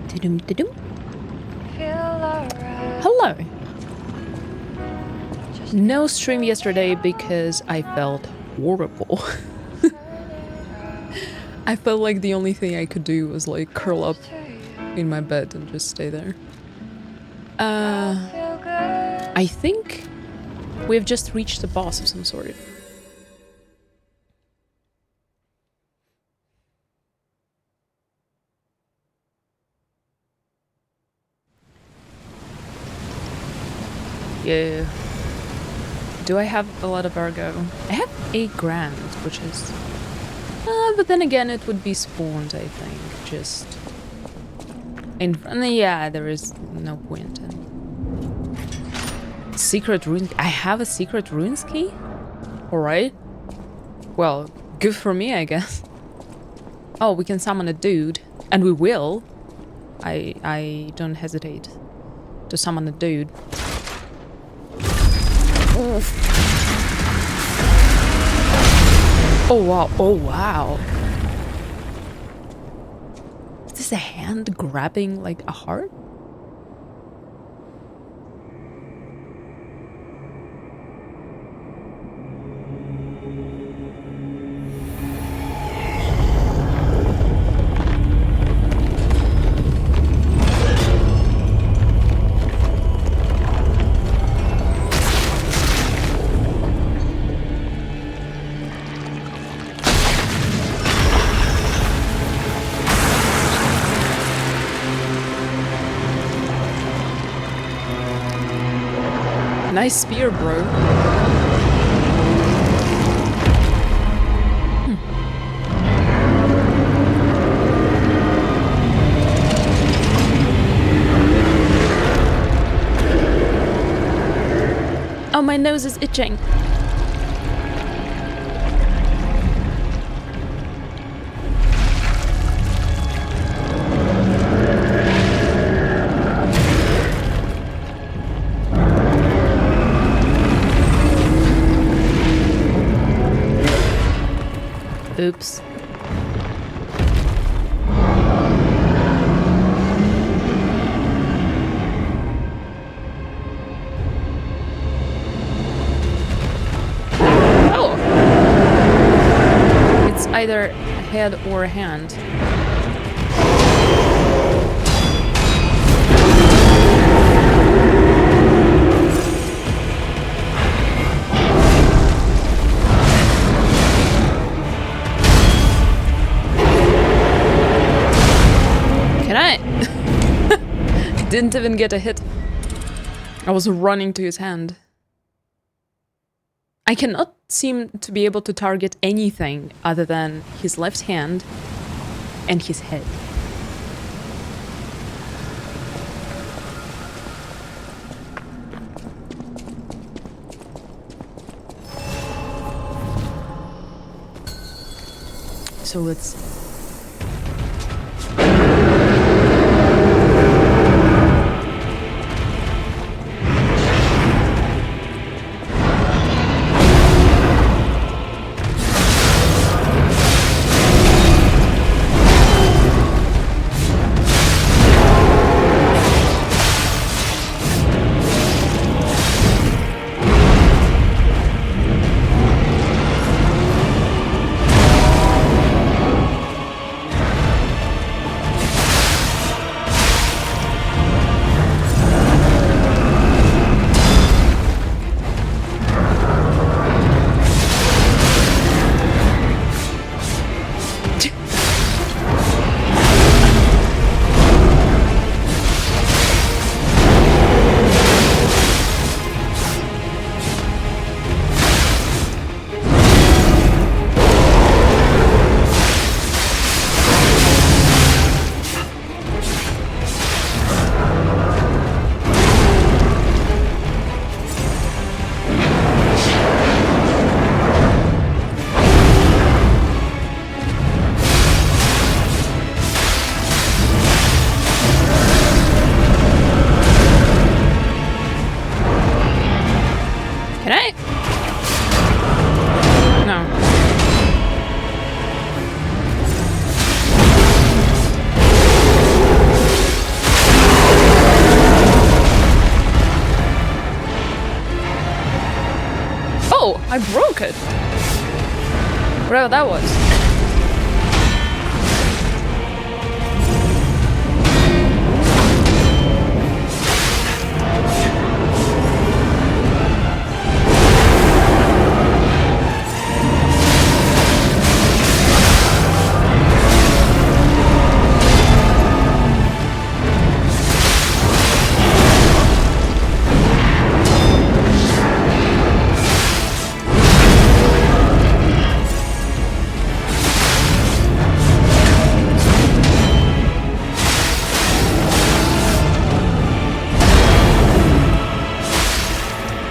Tudum, tudum. Hello. No stream yesterday because I felt horrible. I felt like the only thing I could do was like curl up in my bed and just stay there. I think we've just reached a boss of some sort. Yeah. Do I have a lot of Ergo? I have 8 grand, which is... but then again, it would be spawned, I think. Just... yeah, there is no point in... Secret rune... I have a secret runes key? Alright. Well, good for me, I guess. Oh, we can summon a dude. And we will. I don't hesitate to summon a dude. Oof. Oh wow, oh wow. Is this a hand grabbing like a heart? Nice spear, bro. Oh, my nose is itching. Oops. Oh! It's either a head or a hand. Didn't even get a hit. I was running to his hand. I cannot seem to be able to target anything other than his left hand and his head. So let's see. I broke it. Whatever that was.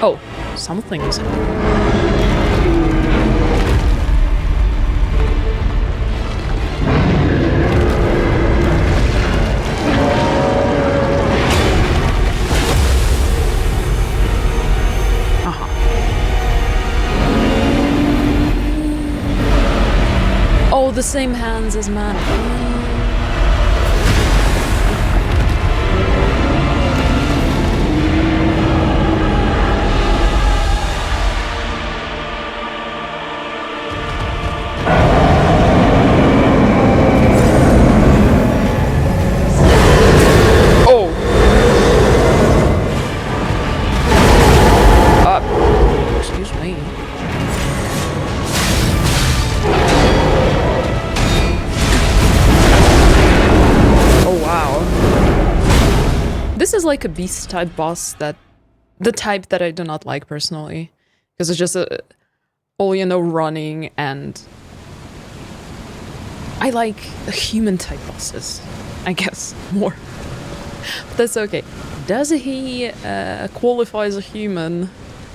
Oh, something is happening. Oh, the same hands as man. This is like a beast type boss that the type that I do not like personally, because it's just all, you know, running, and I like human type bosses, I guess, more. But that's okay. Does he qualify as a human?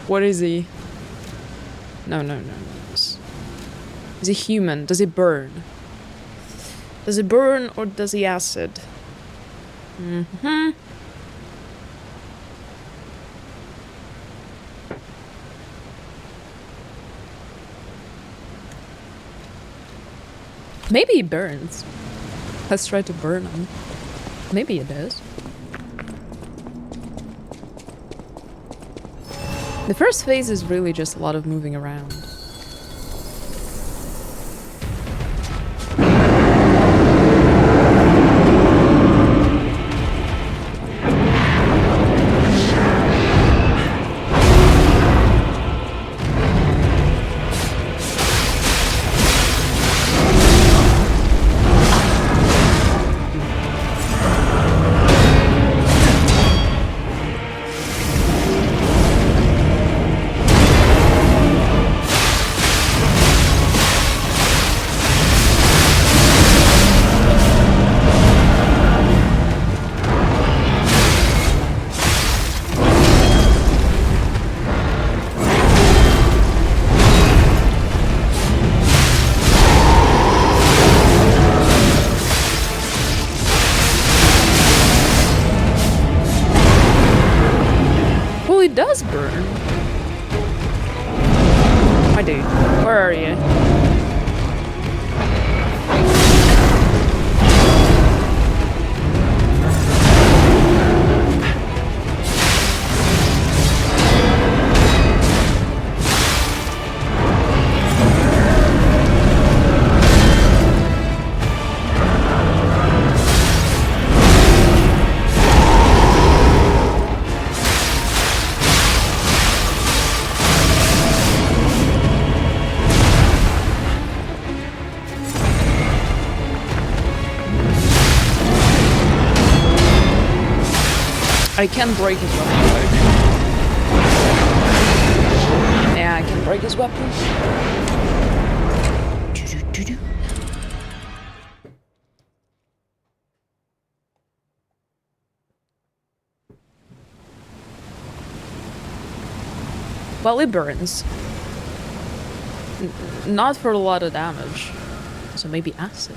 What is he? No. Is he human? Does he burn? Does he burn or does he acid? Maybe he burns. Let's try to burn him. Maybe it does. The first phase is really just a lot of moving around. Does burn. My dude, where are you? I can break his weapon. Yeah, I can break his weapon. Well, it burns. Not for a lot of damage. So maybe acid.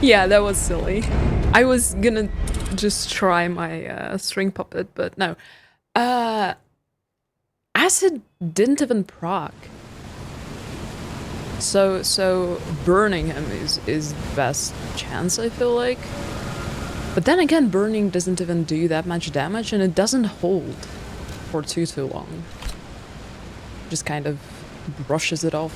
Yeah, that was silly. I was gonna just try my string puppet, but no. Acid didn't even proc. So burning him is best chance, I feel like. But then again, burning doesn't even do that much damage, and it doesn't hold for too long. Just kind of brushes it off.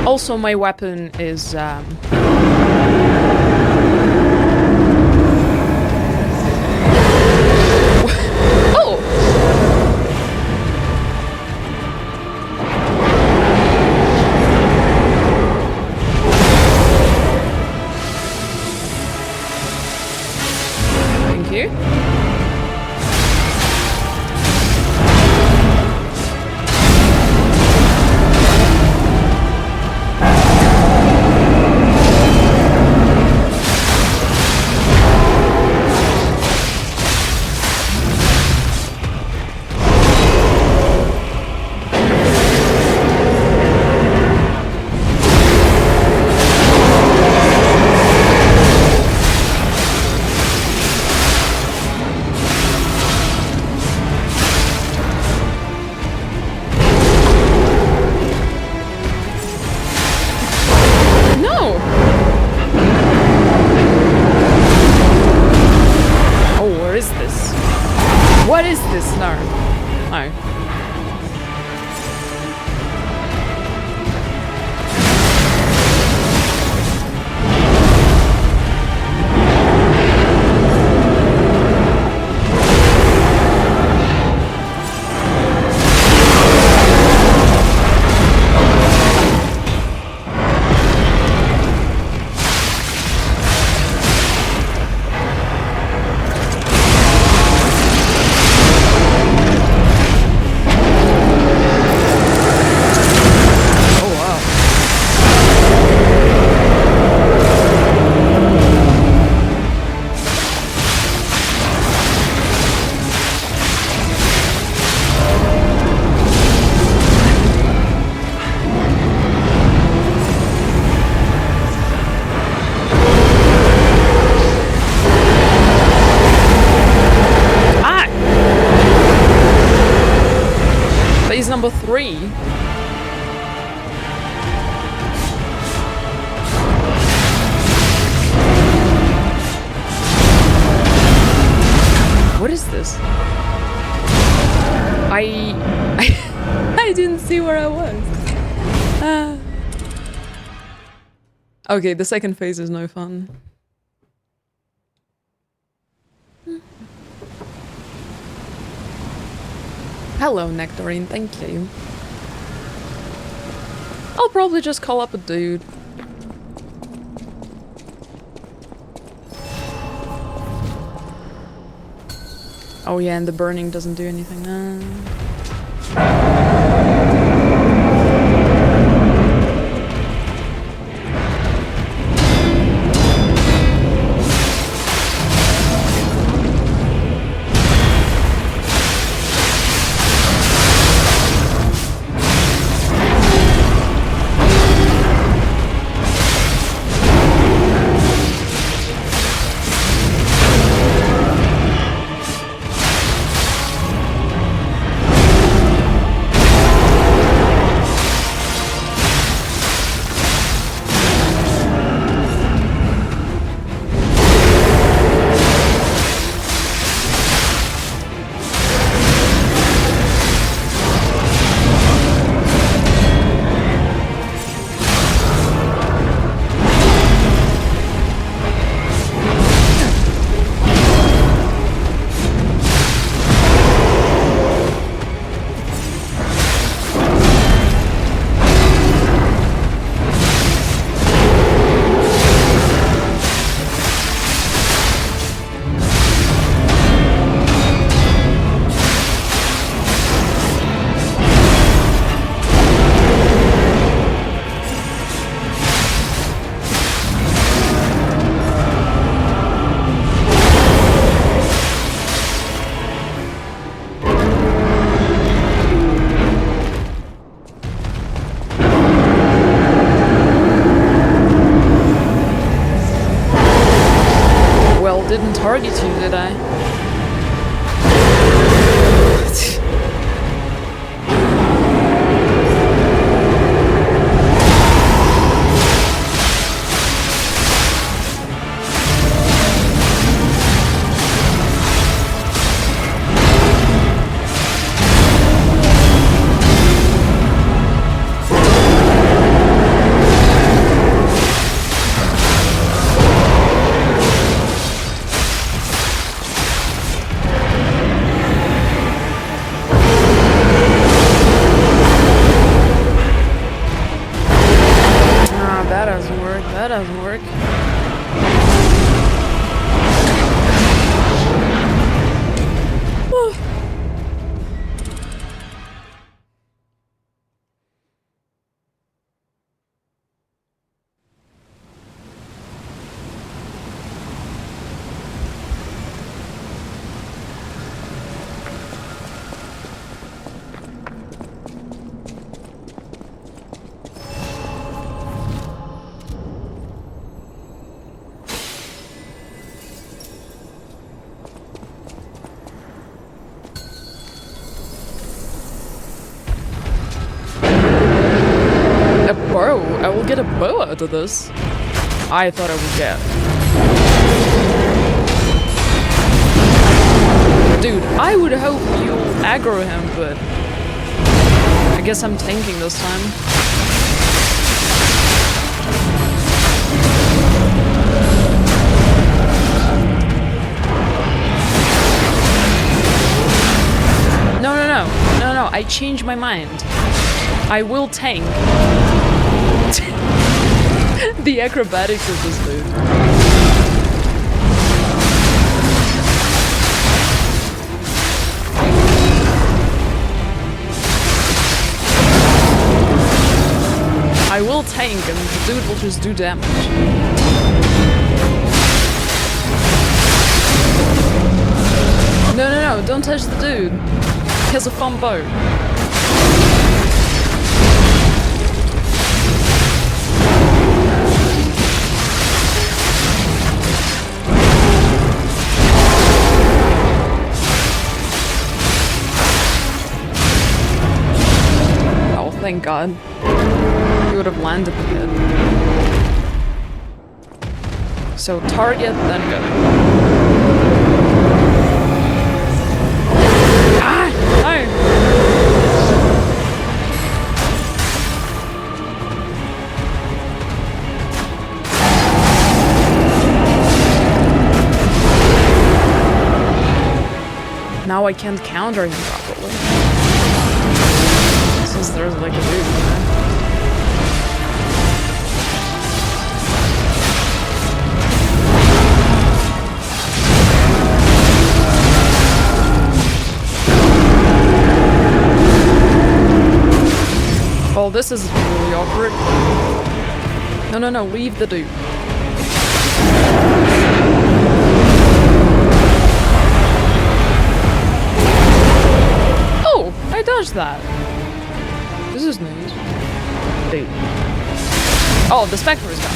Also, my weapon is, Oh! Thank you. Number 3. What is this? I didn't see where I was. Okay, the second phase is no fun. Hello, Nectarine, thank you. I'll probably just call up a dude. Oh yeah, and the burning doesn't do anything. Didn't target you, did I? That doesn't work. Bow? I will get a bow out of this. I thought I would get. Dude, I would hope you'll aggro him, but I guess I'm tanking this time. No, I changed my mind. I will tank. The acrobatics of this dude. I will tank and the dude will just do damage. No, don't touch the dude. He has a fun bow. Thank God. He would have landed the hit. So target, then go. Ah! No! Now I can't counter him properly. Since there's like a dude there. Well, this is really awkward. No, no, no, leave the dude. Oh, I dodged that. This is news. Dude. Oh, the Spectre is gone.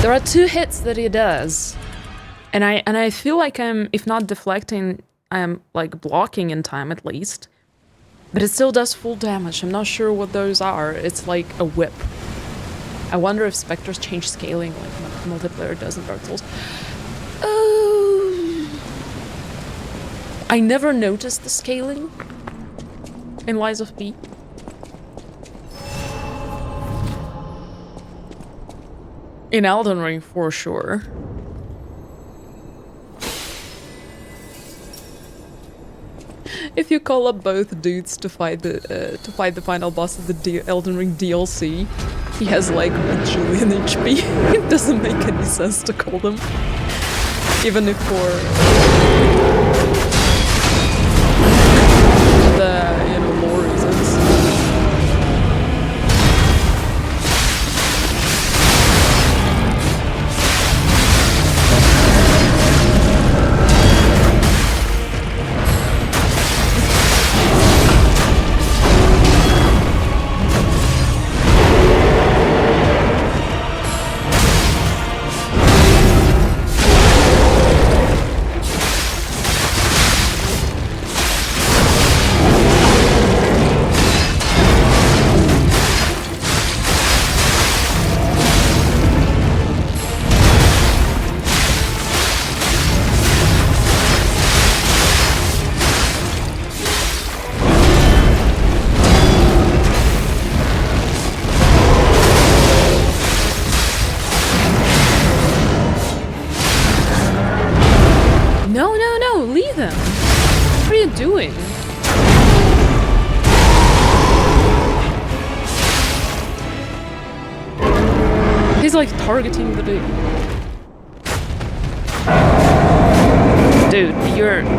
There are 2 hits that he does, and I feel like I'm, if not deflecting, I am like blocking in time at least, but it still does full damage. I'm not sure what those are. It's like a whip. I wonder if Spectres change scaling like multiplayer does in Dark Souls. I never noticed the scaling in Lies of P. In Elden Ring, for sure. If you call up both dudes to fight the final boss of the Elden Ring DLC, he has like 1 trillion HP. It doesn't make any sense to call them, even if for the lore reasons. Doing? He's like targeting the dude. Dude,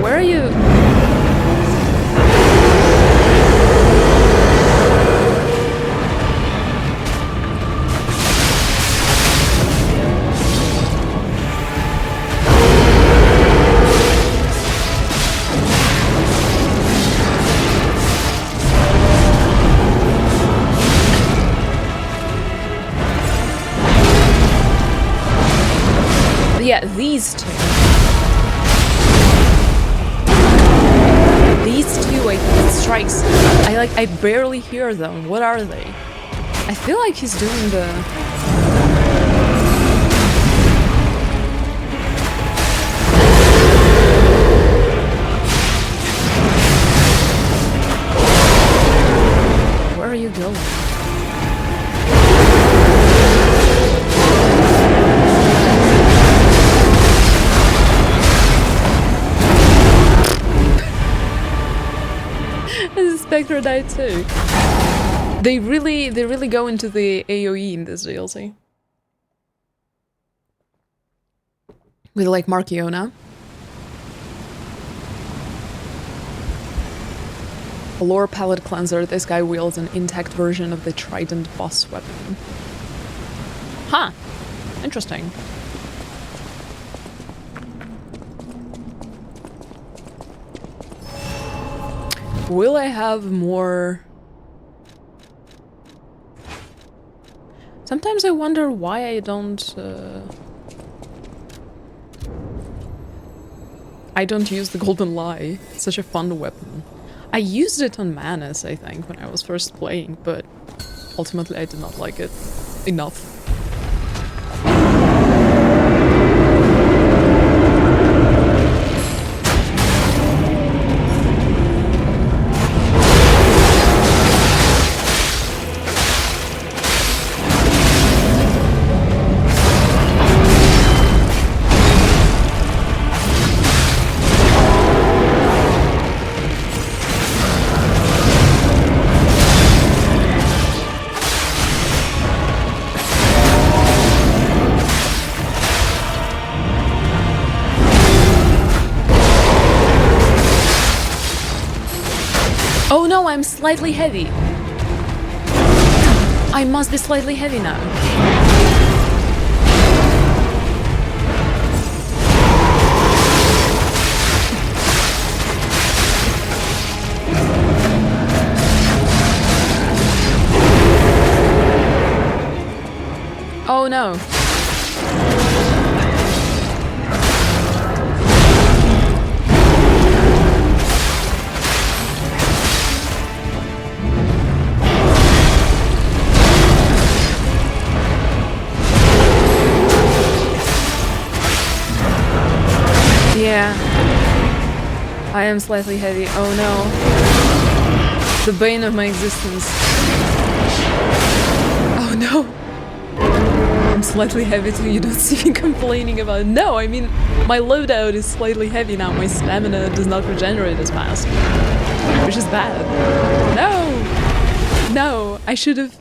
where are you? Yeah, these two. These two, I think, strikes. I barely hear them. What are they? I feel like he's doing the... Where are you going? Spectre died too. They really go into the AoE in this DLC. With like Markiona. A lore palette cleanser, this guy wields an intact version of the Trident boss weapon. Huh. Interesting. Will I have more... Sometimes I wonder why I don't use the Golden Lie. It's such a fun weapon. I used it on Manus, I think, when I was first playing, but ultimately I did not like it enough. I'm slightly heavy. I must be slightly heavy now. Oh no. Yeah. I am slightly heavy. Oh no. The bane of my existence. Oh no. I'm slightly heavy too, you don't see me complaining about it. No, I mean, my loadout is slightly heavy now. My stamina does not regenerate as fast. Which is bad. No! No, I should have...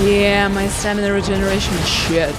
Yeah, my stamina regeneration is shit.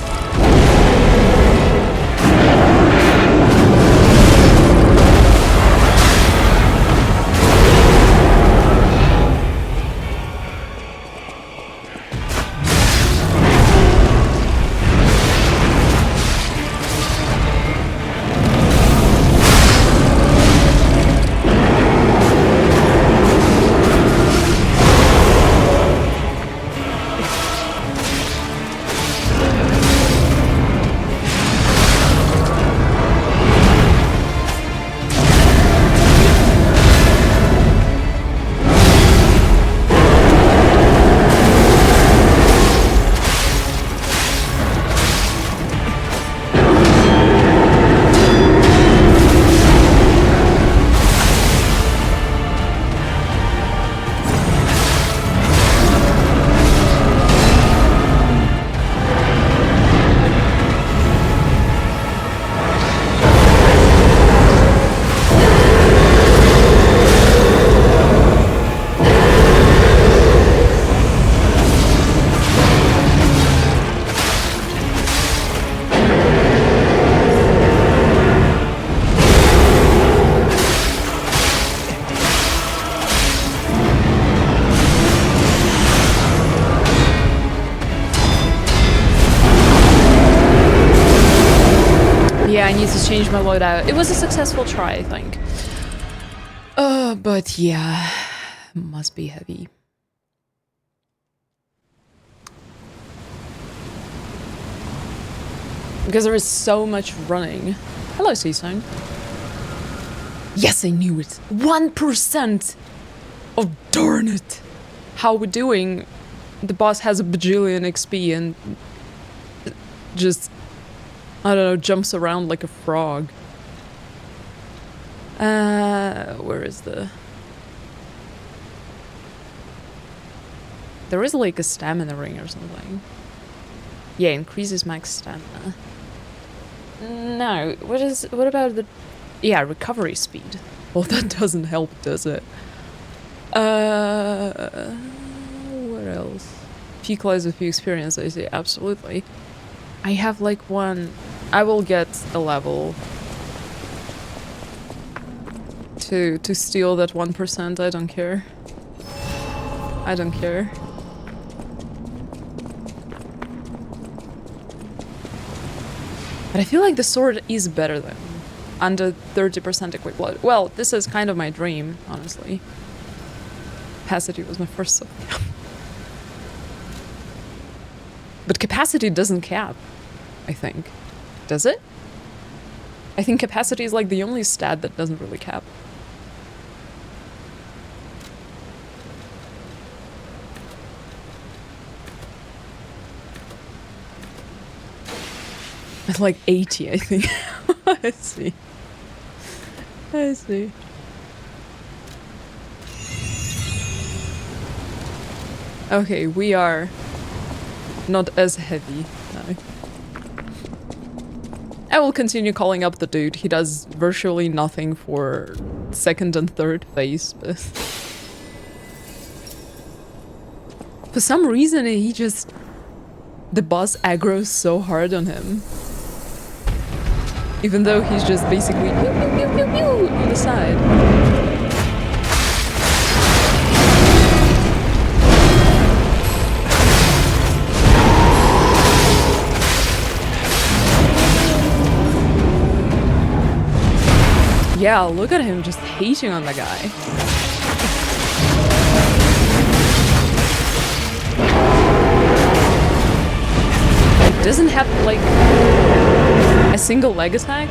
Yeah, I need to change my loadout. It was a successful try, I think. But yeah, must be heavy. Because there is so much running. Hello, Seaside. Yes, I knew it. 1%! Oh, darn it. How we doing? The boss has a bajillion XP and just, I don't know, jumps around like a frog. Where is the... There is like a stamina ring or something. Yeah, increases max stamina. No, what about the... Yeah, recovery speed. Well, that doesn't help, does it? What else? Peak lies with peak experience, I say, absolutely. I have like one... I will get a level to steal that 1%, I don't care. I don't care. But I feel like the sword is better than under 30% equipped load. Well, this is kind of my dream, honestly. Capacity was my first sword. But capacity doesn't cap, I think. Does it? I think capacity is like the only stat that doesn't really cap. It's like 80, I think. I see. I see. Okay, we are not as heavy now. I will continue calling up the dude. He does virtually nothing for second and third phase, but... For some reason, he just... The boss aggroes so hard on him. Even though he's just basically pew, pew, pew, pew, pew, on the side. Yeah, look at him just hating on the guy. It doesn't have, like, a single leg attack?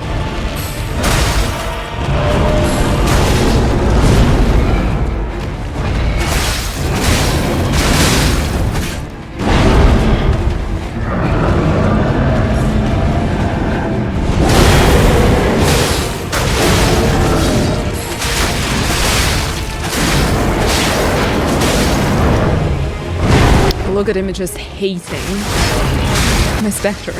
Look at him just hating my Spectre.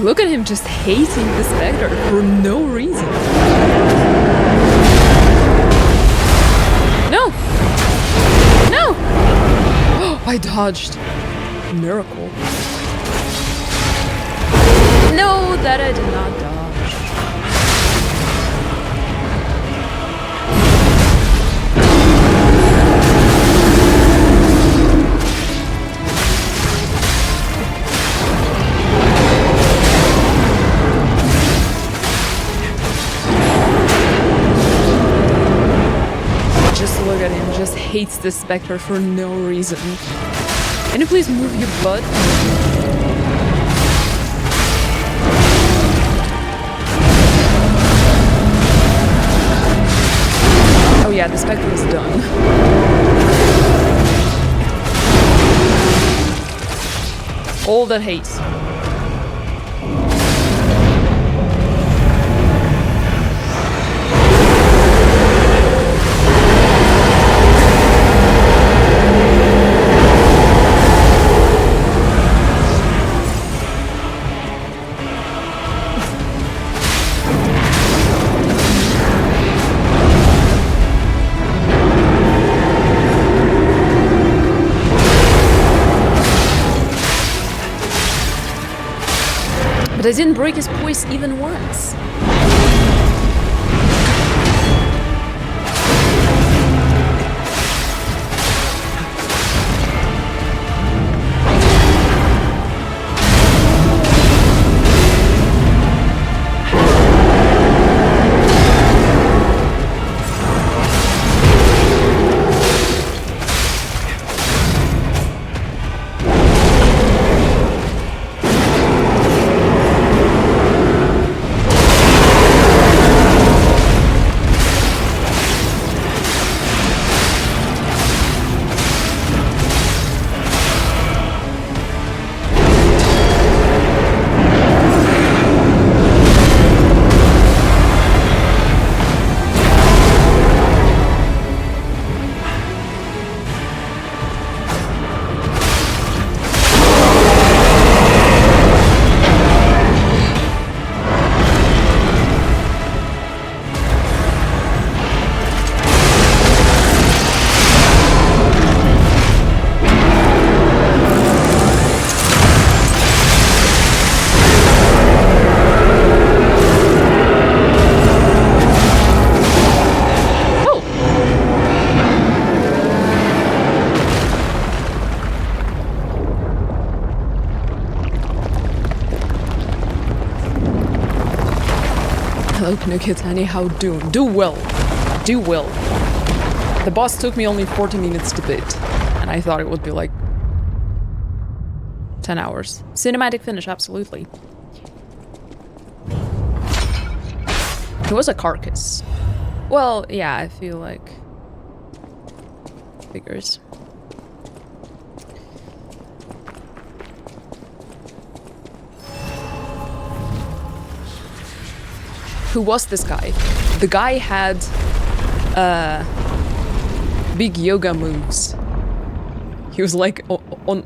Look at him just hating the Spectre for no reason. No! No! Oh, I dodged. Miracle. No, that I did not dodge. Look at him, just hates the Spectre for no reason. Can you please move your butt? Oh yeah, the Spectre is done. All that hate. But I didn't break his poise even once. Nope, no kids anyhow doing. Do well. Do well. The boss took me only 40 minutes to beat, and I thought it would be like 10 hours. Cinematic finish, absolutely. It was a carcass. Well, yeah, I feel like... figures. Who was this guy? The guy had big yoga moves. He was like on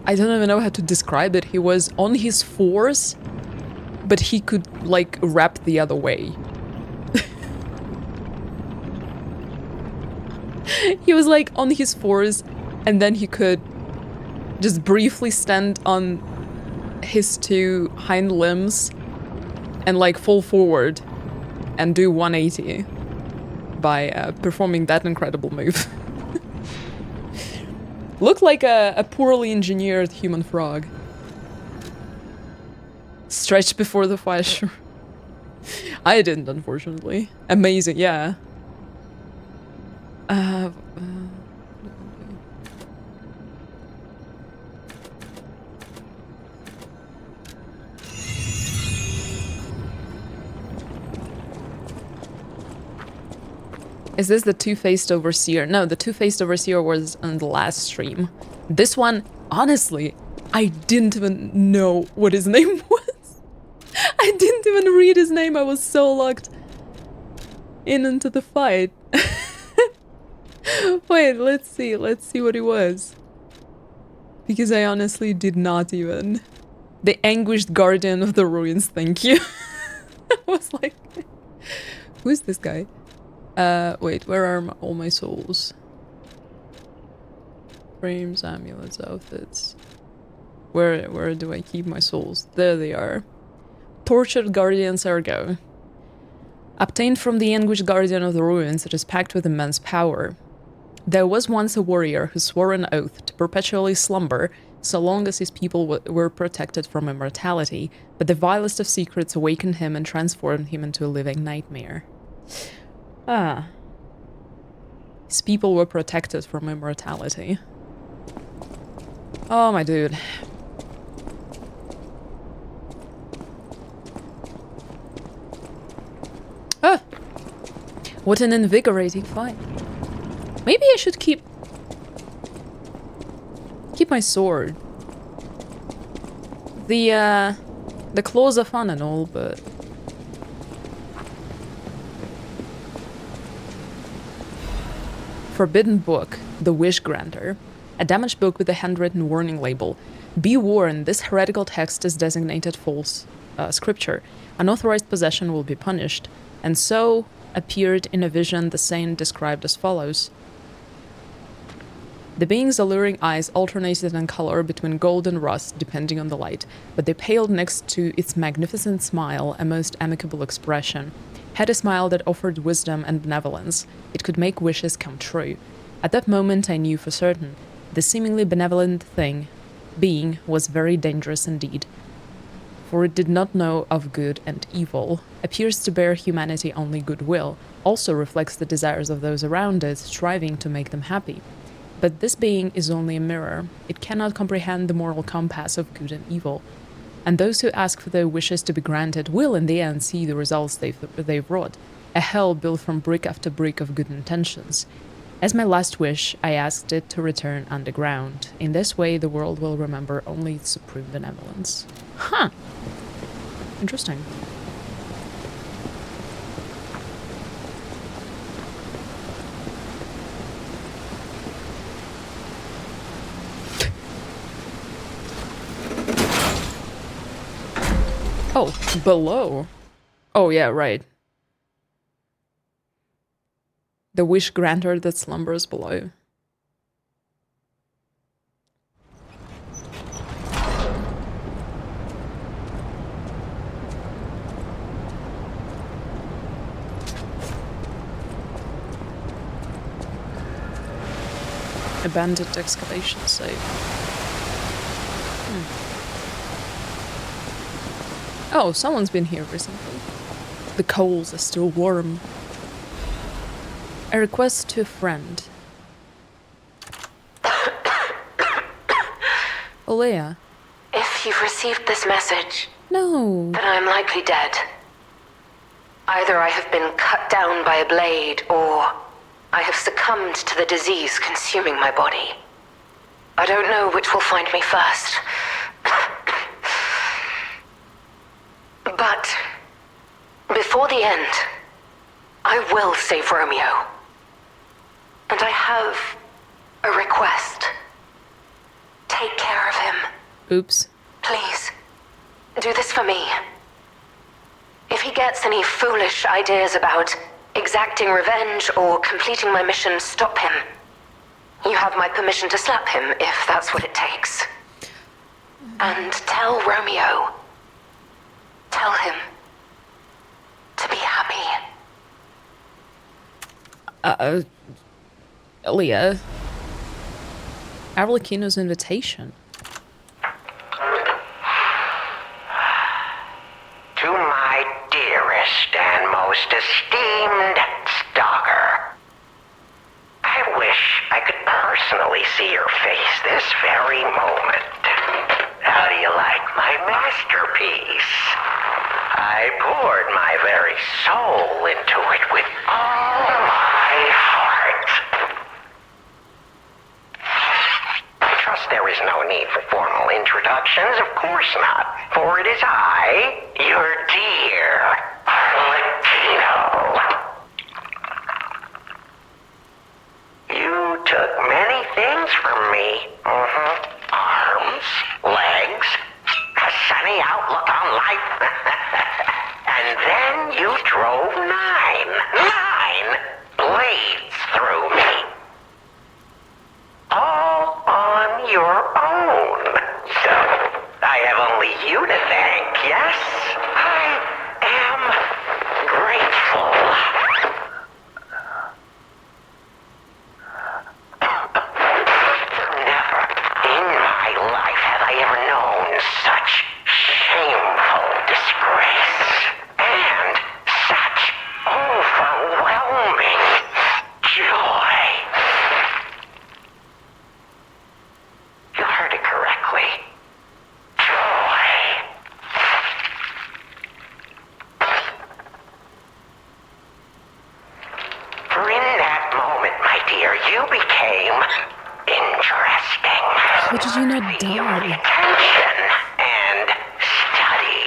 I don't even know how to describe it. He was on his fours, but he could like wrap the other way. He was like on his fours, and then he could just briefly stand on his two hind limbs and like fall forward and do 180 by performing that incredible move. Looked like a poorly engineered human frog. Stretched before the flash. I didn't, unfortunately. Amazing, yeah. Is this the two-faced overseer? No, the two-faced overseer was on the last stream. This one, honestly, I didn't even know what his name was. I didn't even read his name. I was so locked into the fight. Wait, let's see what it was. Because I honestly did not even. The anguished guardian of the ruins, thank you. I was like, who's this guy? Wait, where are all my souls? Frames, amulets, outfits. Where do I keep my souls? There they are. Tortured Guardian's Ergo. Obtained from the anguished guardian of the ruins, it is packed with immense power. There was once a warrior who swore an oath to perpetually slumber so long as his people were protected from immortality, but the vilest of secrets awakened him and transformed him into a living nightmare. Ah. His people were protected from immortality. Oh, my dude. Ah! What an invigorating fight. Maybe I should keep my sword. The claws are fun and all, but... Forbidden Book, The Wish Granter. A damaged book with a handwritten warning label. Be warned, this heretical text is designated false scripture. Unauthorized possession will be punished. And so appeared in a vision the saint described as follows. The being's alluring eyes alternated in color between gold and rust, depending on the light, but they paled next to its magnificent smile, a most amicable expression. Had a smile that offered wisdom and benevolence. It could make wishes come true. At that moment I knew for certain. The seemingly benevolent being was very dangerous indeed. For it did not know of good and evil, appears to bear humanity only goodwill, also reflects the desires of those around it, striving to make them happy. But this being is only a mirror. It cannot comprehend the moral compass of good and evil. And those who ask for their wishes to be granted will in the end see the results they've wrought, a hell built from brick after brick of good intentions. As my last wish, I asked it to return underground. In this way, the world will remember only its supreme benevolence. Huh. Interesting. Oh, below. Oh, yeah, right. The wish granter that slumbers below. Abandoned excavation site. Oh, someone's been here recently. The coals are still warm. A request to a friend. Olea. If you've received this message, No. then I'm likely dead. Either I have been cut down by a blade, or I have succumbed to the disease consuming my body. I don't know which will find me first. But before the end, I will save Romeo. And I have a request. Take care of him. Oops. Please, do this for me. If he gets any foolish ideas about exacting revenge or completing my mission, stop him. You have my permission to slap him if that's what it takes. And tell Romeo. Tell him to be happy. Leah. Arlecchino's invitation. To my dearest and most esteemed stalker, I wish I could personally see your face this very moment. How do you like my masterpiece? I poured my very soul into it with all my heart. I trust there is no need for formal introductions, of course not, for it is I, your dear Latino. You took many things from me. Arms, legs, a sunny outlook on life. And then you drove nine blades through me. All on your own. So, I have only you to thank, yes? I am grateful. Never in my life have I ever known such shameful disgrace and such overwhelming joy. You heard it correctly. Joy. For in that moment, my dear, you became interesting. How did you not Your die? attention and study.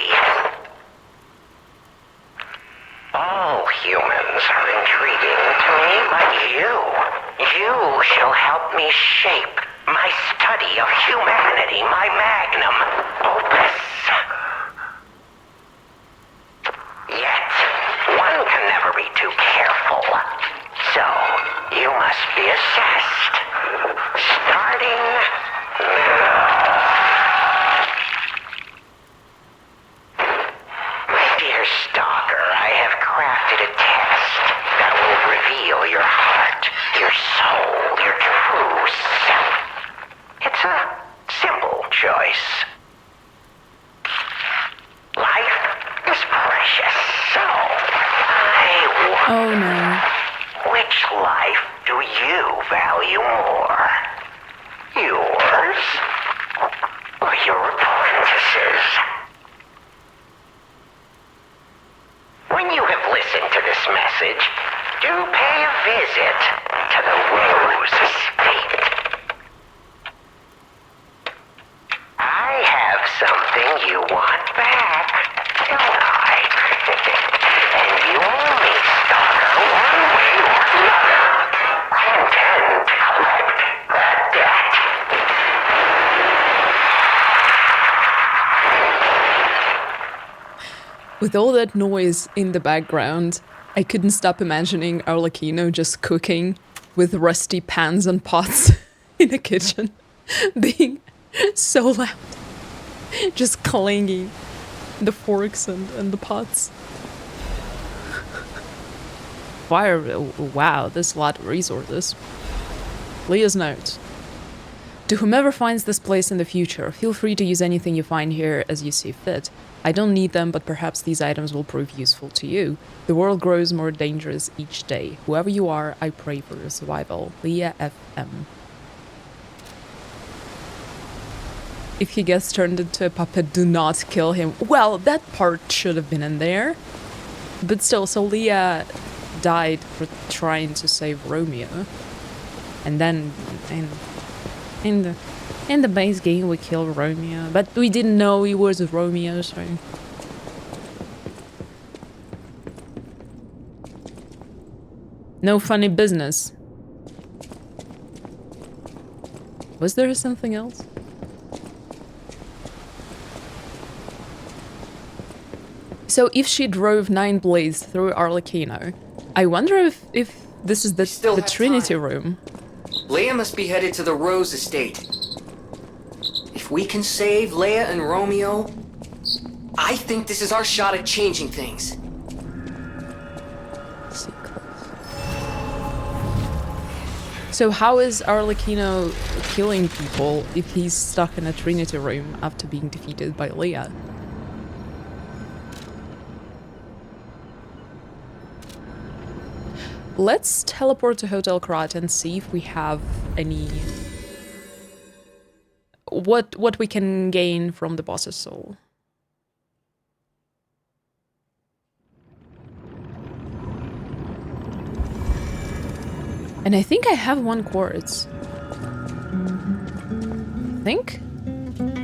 All humans are intriguing to me, but you shall help me shape my study of humanity, my magnum opus. Yet, one can never be too careful. So, you must be assessed. Starting now. My dear stalker, I have crafted a test that will reveal your heart, your soul, your true self. It's a simple choice. Life is precious, so I wonder, Oh no. which life do you value more? Yours or your apprentice's? When you have listened to this message, do pay a visit to the Rose Estate. I have something you want back, don't I? And you owe me, stalker, one way or another. I intend to collect that debt. With all that noise in the background, I couldn't stop imagining Arlecchino just cooking with rusty pans and pots in a kitchen, being so loud, just clanging the forks and the pots. Wow, there's a lot of resources. Leah's note. To whomever finds this place in the future, feel free to use anything you find here as you see fit. I don't need them, but perhaps these items will prove useful to you. The world grows more dangerous each day. Whoever you are, I pray for your survival. Leah FM. If he gets turned into a puppet, do not kill him. Well, that part should have been in there. But still, so Leah died for trying to save Romeo. And then in the base game we killed Romeo, but we didn't know he was Romeo, so no funny business. Was there something else? So if she drove 9 blades through Arlecchino, I wonder if this is the Trinity room. Leia must be headed to the Rose estate. If we can save Leia and Romeo, I think this is our shot at changing things. So how is Arlecchino killing people if he's stuck in a Trinity room after being defeated by Leia? Let's teleport to Hotel Krat and see if we have any... What we can gain from the boss's soul. And I think I have 1 quartz. Think?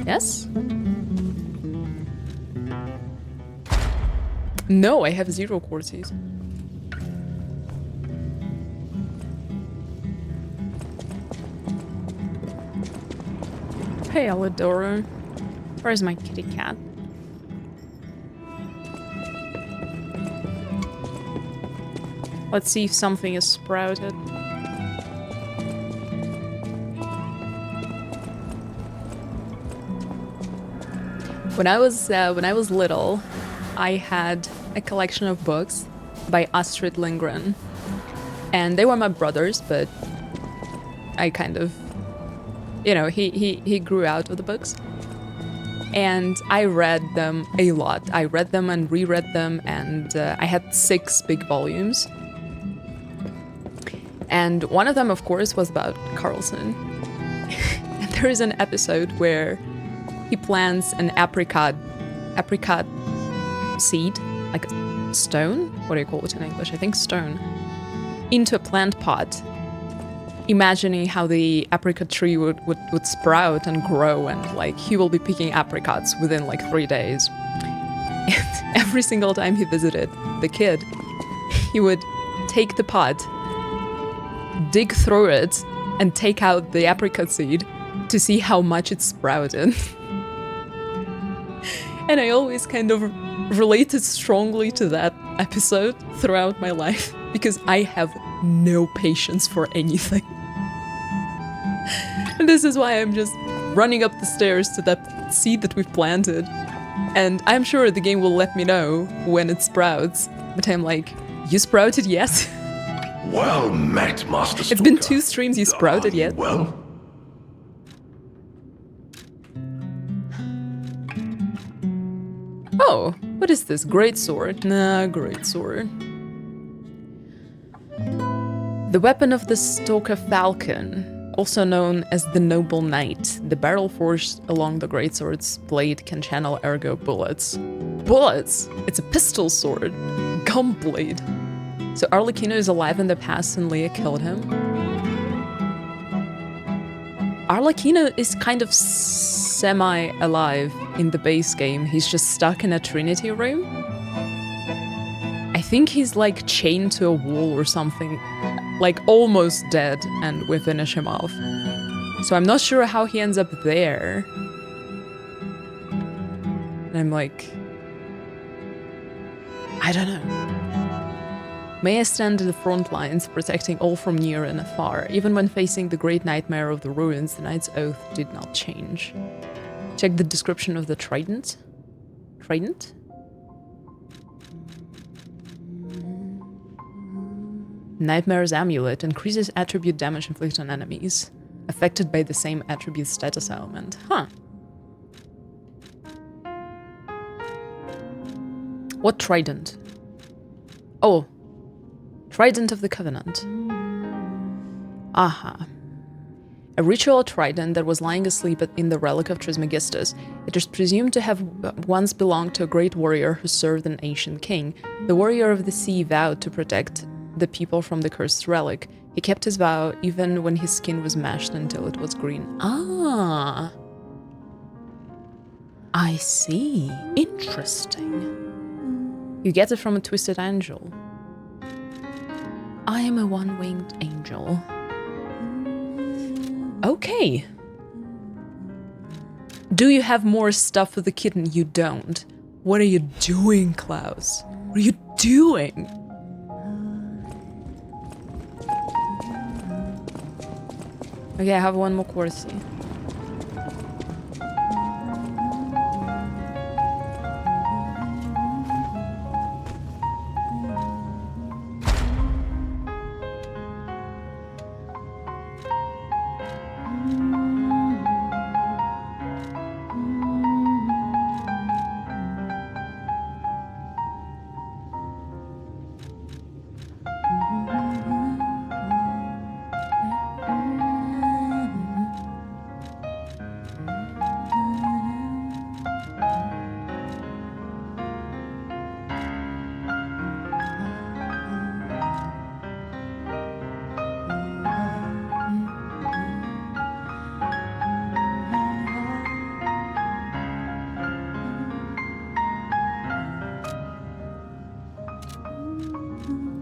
Yes? No, I have 0 quartzes. Hey, Alidoro. Where's my kitty cat? Let's see if something is sprouted. When I was little, I had a collection of books by Astrid Lindgren, and they were my brothers, but I kind of, you know, he grew out of the books, and I read them a lot. I read them and reread them, and I had 6 big volumes. And one of them, of course, was about Carlson. And there is an episode where he plants an apricot seed, like a stone? What do you call it in English? I think stone. Into a plant pot, imagining how the apricot tree would sprout and grow, and like he will be picking apricots within like 3 days. And every single time he visited the kid, he would take the pot, dig through it, and take out the apricot seed to see how much it sprouted. And I always kind of related strongly to that episode throughout my life, because I have no patience for anything. And this is why I'm just running up the stairs to that seed that we've planted. And I'm sure the game will let me know when it sprouts, but I'm like, you sprouted yet? Well met, Master Stalker. It's been 2 streams, you sprouted yet? Well? Oh, what is this? Great sword? Nah, great sword. The weapon of the Stalker Falcon, also known as the Noble Knight. The barrel forged along the greatsword's blade can channel ergo bullets. Bullets! It's a pistol sword. Gunblade. So Arlecchino is alive in the past and Leia killed him. Arlecchino is kind of semi-alive in the base game. He's just stuck in a Trinity room. I think he's like chained to a wall or something, like almost dead, and we finish him off. So I'm not sure how he ends up there. And I'm like, I don't know. May I stand at the front lines, protecting all from near and afar. Even when facing the great nightmare of the ruins, the knight's oath did not change. Check the description of the trident. Trident? Nightmare's amulet increases attribute damage inflicted on enemies. Affected by the same attribute status element. Huh. What trident? Oh. Trident of the Covenant. Aha. A ritual trident that was lying asleep in the relic of Trismegistus. It is presumed to have once belonged to a great warrior who served an ancient king. The warrior of the sea vowed to protect the people from the cursed relic. He kept his vow even when his skin was mashed until it was green. Ah. I see. Interesting. You get it from a twisted angel. I am a one-winged angel. Okay. Do you have more stuff for the kitten? You don't. What are you doing, Klaus? What are you doing? Okay, I have one more quantity.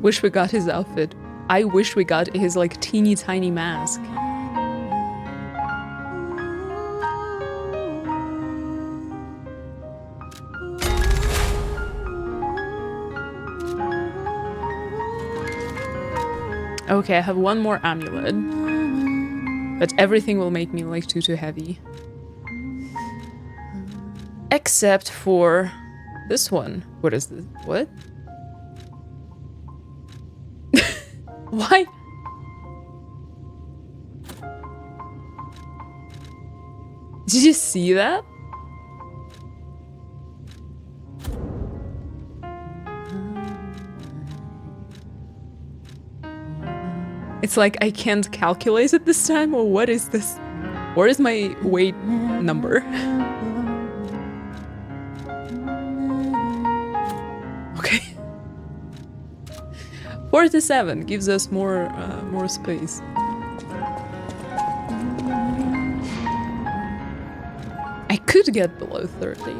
Wish we got his outfit. I wish we got his like teeny tiny mask. Okay, I have one more amulet. But everything will make me like too heavy. Except for this one. What is this? What? Why? Did you see that? It's like I can't calculate it this time, or what is this? Where is my weight number? Okay. 47 gives us more space. I could get below 30.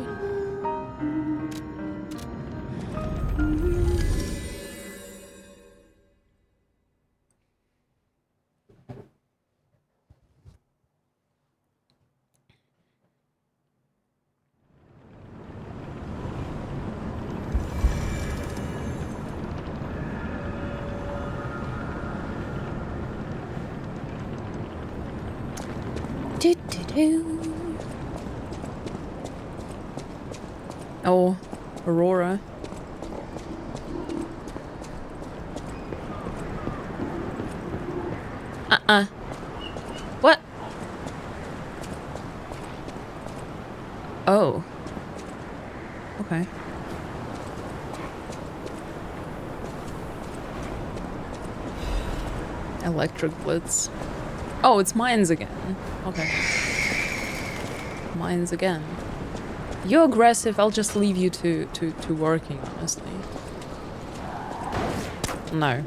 Oh, Aurora. What? Oh. Okay. Electric Blitz. Oh, it's mines again. Okay. Mines again. You're aggressive, I'll just leave you to working, honestly. No.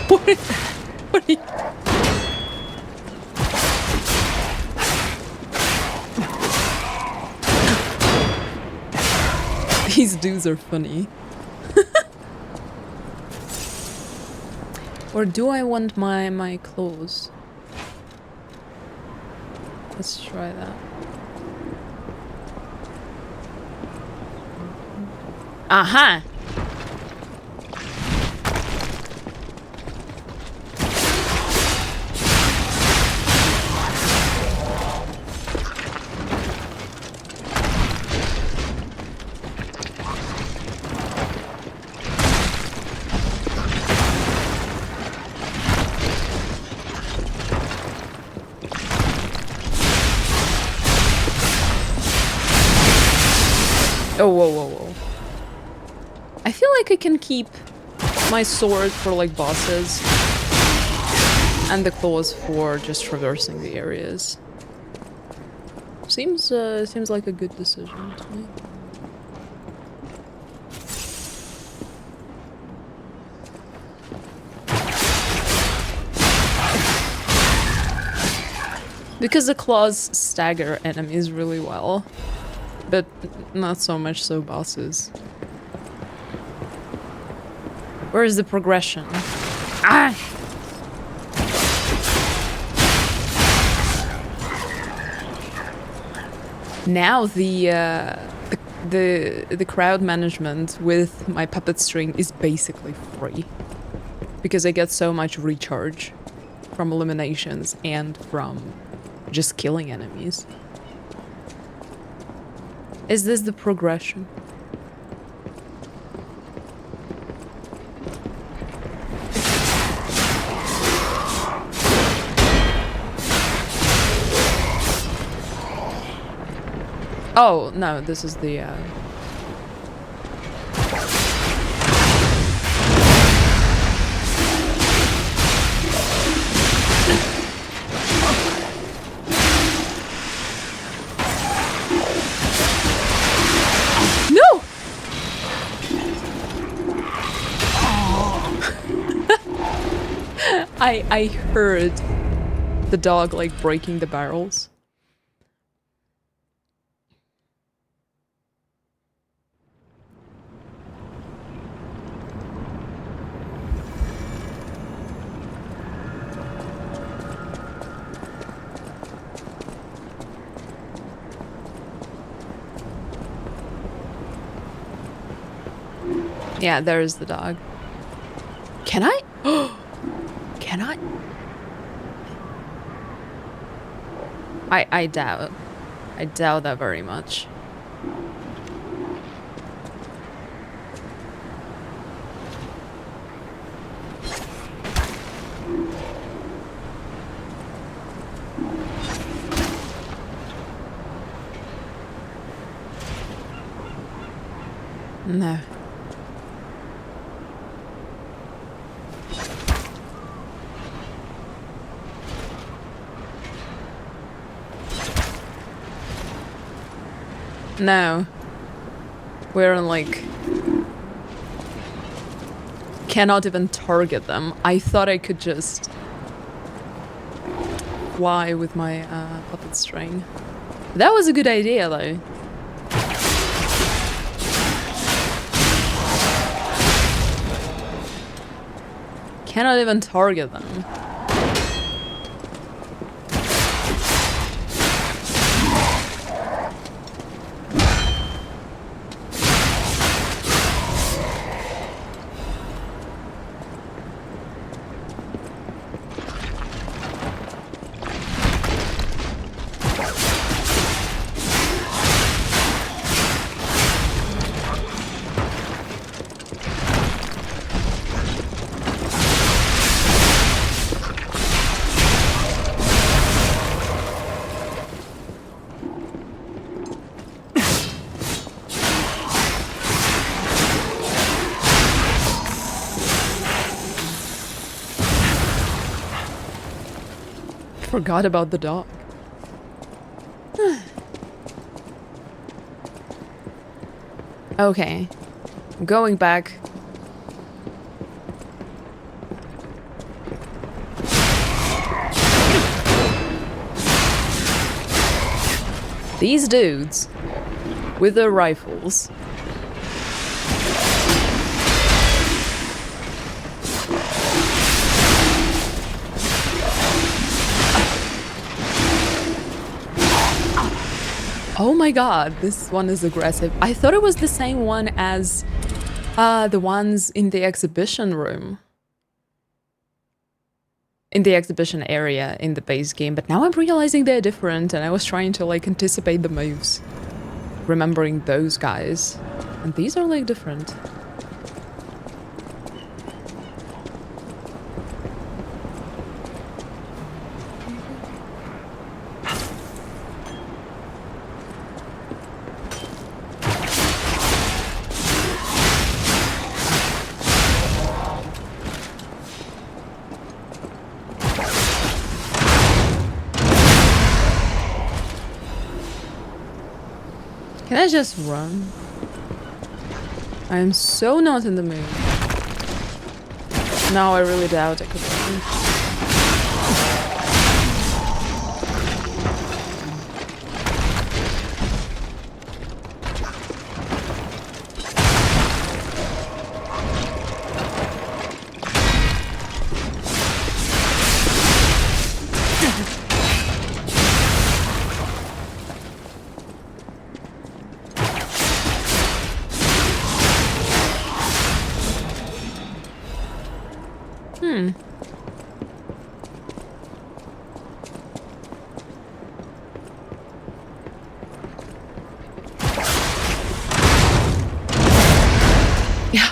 What are you... These dudes are funny. Or do I want my clothes? Let's try that. Aha! Oh, whoa, whoa, whoa. I feel like I can keep my sword for, like, bosses. And the claws for just traversing the areas. Seems like a good decision to me. Because the claws stagger enemies really well. But not so much so bosses. Where is the progression? Ah! Now the crowd management with my puppet string is basically free. Because I get so much recharge from eliminations and from just killing enemies. Is this the progression? Oh, no, this is the, No! I heard the dog, like, breaking the barrels. Yeah, there's the dog. Can I? Can I? I doubt. I doubt that very much. No. No. We're on, like... Cannot even target them. I thought I could just... fly with my puppet string. That was a good idea, though. Cannot even target them. Forgot about the dog. Okay. I'm going back. These dudes with their rifles. Oh my god, this one is aggressive. I thought it was the same one as the ones in the exhibition room. In the exhibition area in the base game, but now I'm realizing they're different and I was trying to like anticipate the moves. Remembering those guys. And these are like different. Can I just run? I am so not in the mood. Now I really doubt I could run.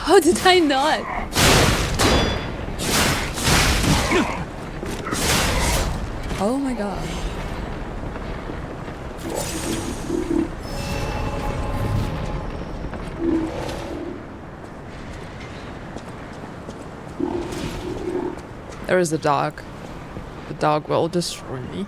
How did I not? Oh my god. There is a dog. The dog will destroy me.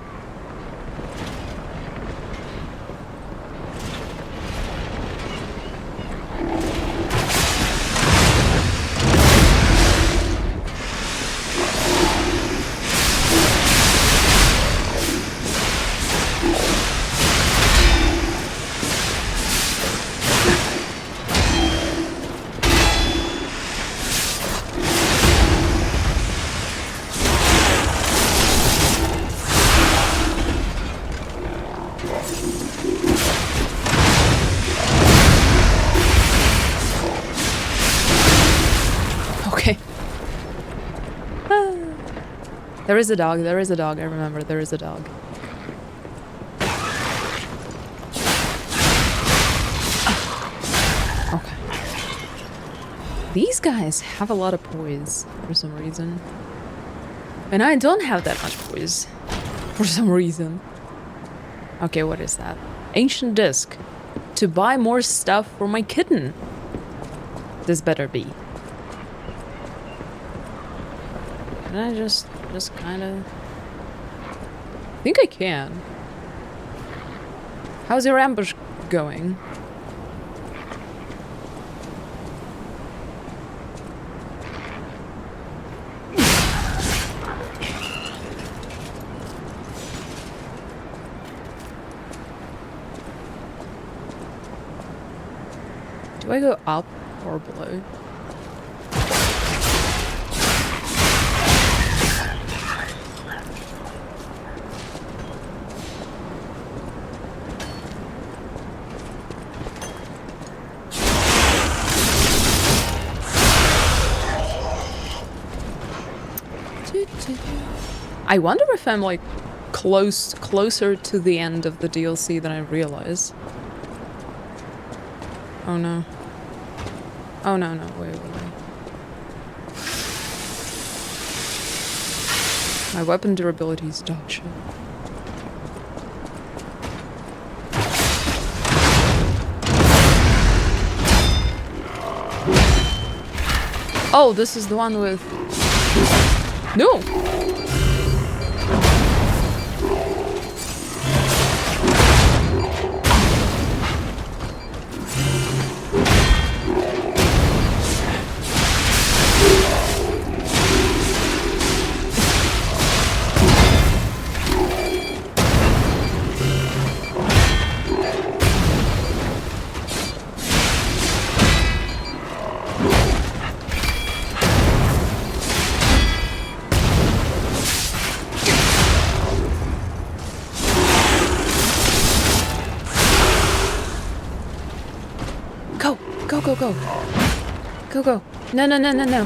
There is a dog, there is a dog, I remember, there is a dog. Okay. These guys have a lot of poise, for some reason. And I don't have that much poise, for some reason. Okay, what is that? Ancient disc. To buy more stuff for my kitten. This better be. Can I just kind of... I think I can. How's your ambush going? Do I go up or below? I wonder if I'm like closer to the end of the DLC than I realize. Oh no. Oh no, wait. My weapon durability is dog shit. Oh, this is the one with... No! Go. No.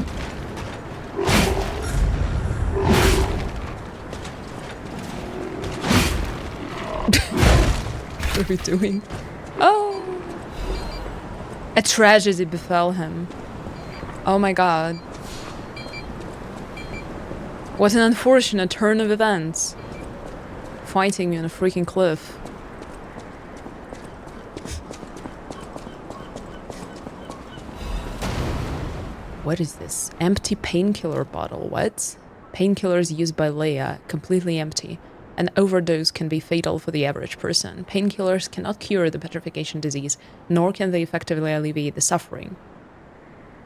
What are we doing? Oh! A tragedy befell him. Oh my god. What an unfortunate turn of events. Fighting me on a freaking cliff. What is this? Empty painkiller bottle. What? Painkillers used by Leia. Completely empty. An overdose can be fatal for the average person. Painkillers cannot cure the petrification disease, nor can they effectively alleviate the suffering.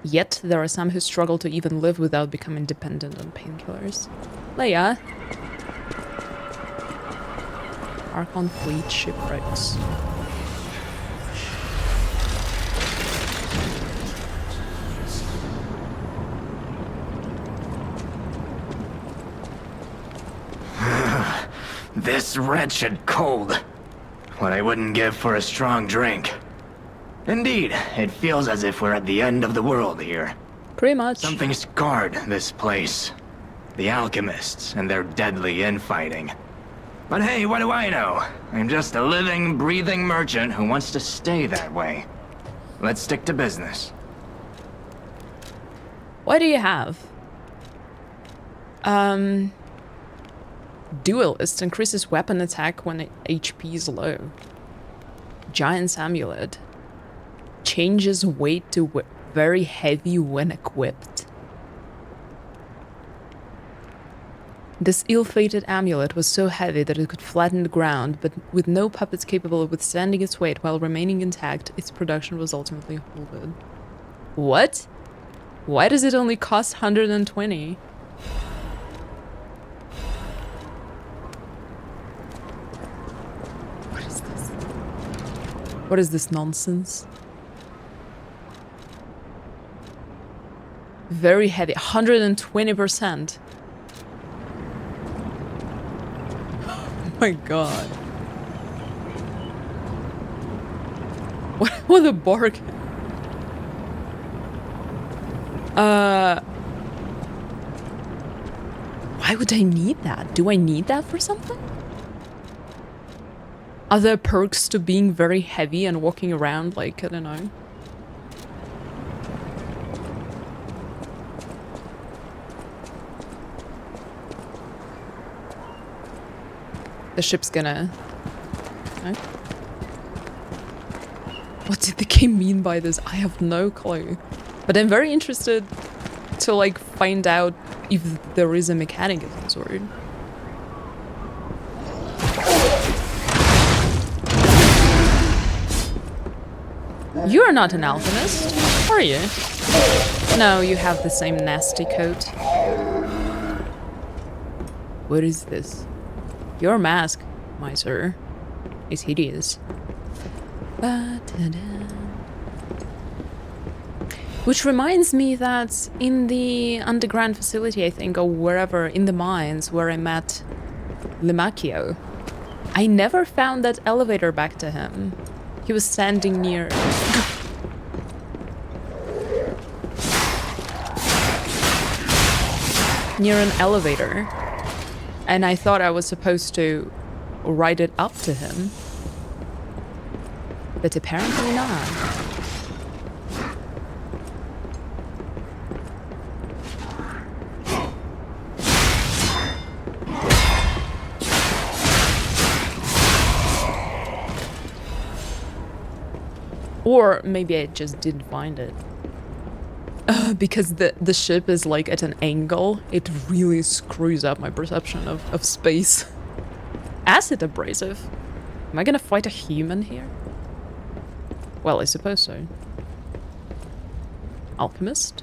Yet, there are some who struggle to even live without becoming dependent on painkillers. Leia. Archon Fleet shipwrecks. This wretched cold. What I wouldn't give for a strong drink. Indeed, it feels as if we're at the end of the world here. Pretty much. Something scarred this place. The alchemists and their deadly infighting. But hey, what do I know? I'm just a living, breathing merchant who wants to stay that way. Let's stick to business. What do you have? Duelist increases weapon attack when HP is low. Giant's Amulet changes weight to very heavy when equipped. This ill-fated amulet was so heavy that it could flatten the ground, but with no puppets capable of withstanding its weight while remaining intact, its production was ultimately halted. What? Why does it only cost 120? What is this? What is this nonsense? Very heavy, 120%. Oh my god. What a bargain. Why would I need that? Do I need that for something? Are there perks to being very heavy and walking around like, I don't know? The ship's gonna... No? What did the game mean by this? I have no clue. But I'm very interested to, like, find out if there is a mechanic of some sort. You're not an alchemist, are you? No, you have the same nasty coat. What is this? Your mask, my sir, is hideous. Which reminds me that in the underground facility, I think, or wherever, in the mines where I met Limacchio, I never found that elevator back to him. He was standing near... near an elevator. And I thought I was supposed to ride it up to him. But apparently not. Or maybe I just didn't find it. Because the ship is like at an angle, it really screws up my perception of space. Acid abrasive. Am I gonna fight a human here? Well, I suppose so. Alchemist?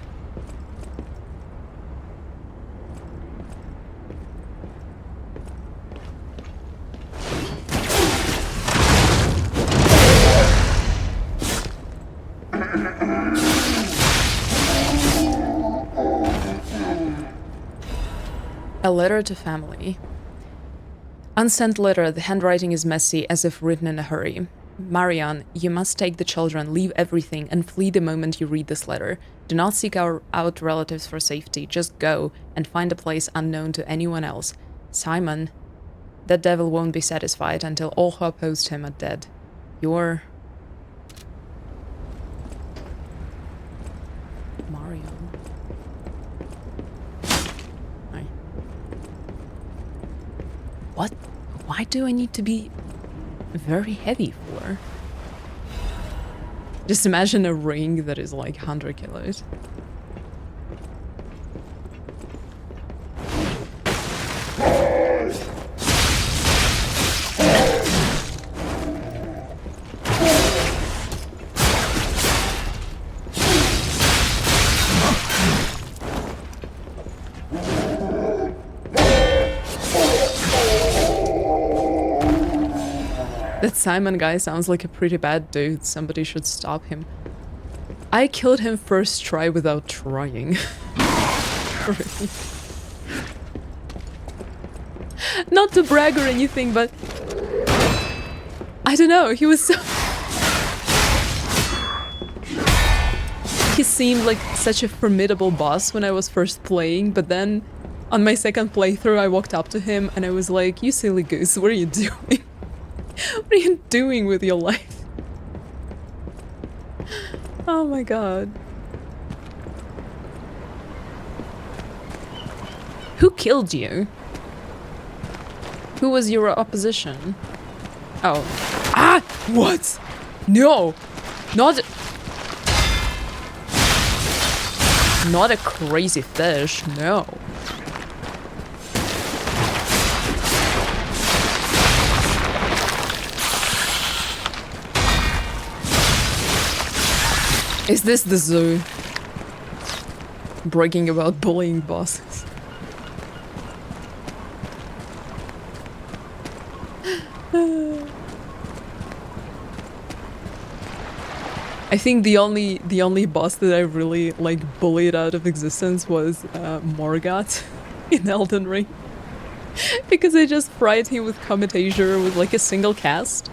A letter to family. Unsent letter, the handwriting is messy, as if written in a hurry. Marianne, you must take the children, leave everything, and flee the moment you read this letter. Do not seek out relatives for safety. Just go and find a place unknown to anyone else. Simon, that devil won't be satisfied until all who opposed him are dead. Your... Marianne. Hi. What? Why do I need to be very heavy for? Just imagine a ring that is like 100 kilos. That Simon guy sounds like a pretty bad dude. Somebody should stop him. I killed him first try without trying. Really. Not to brag or anything, but I don't know, he was so... He seemed like such a formidable boss when I was first playing, but then on my second playthrough I walked up to him and I was like, you silly goose, what are you doing? What are you doing with your life? Oh my god. Who killed you? Who was your opposition? Oh. Ah! What? No! Not... Not a crazy fish, no. Is this the zoo? Bragging about bullying bosses. I think the only boss that I really like bullied out of existence was Morgoth in Elden Ring. Because I just fried him with Commentator with like a single cast.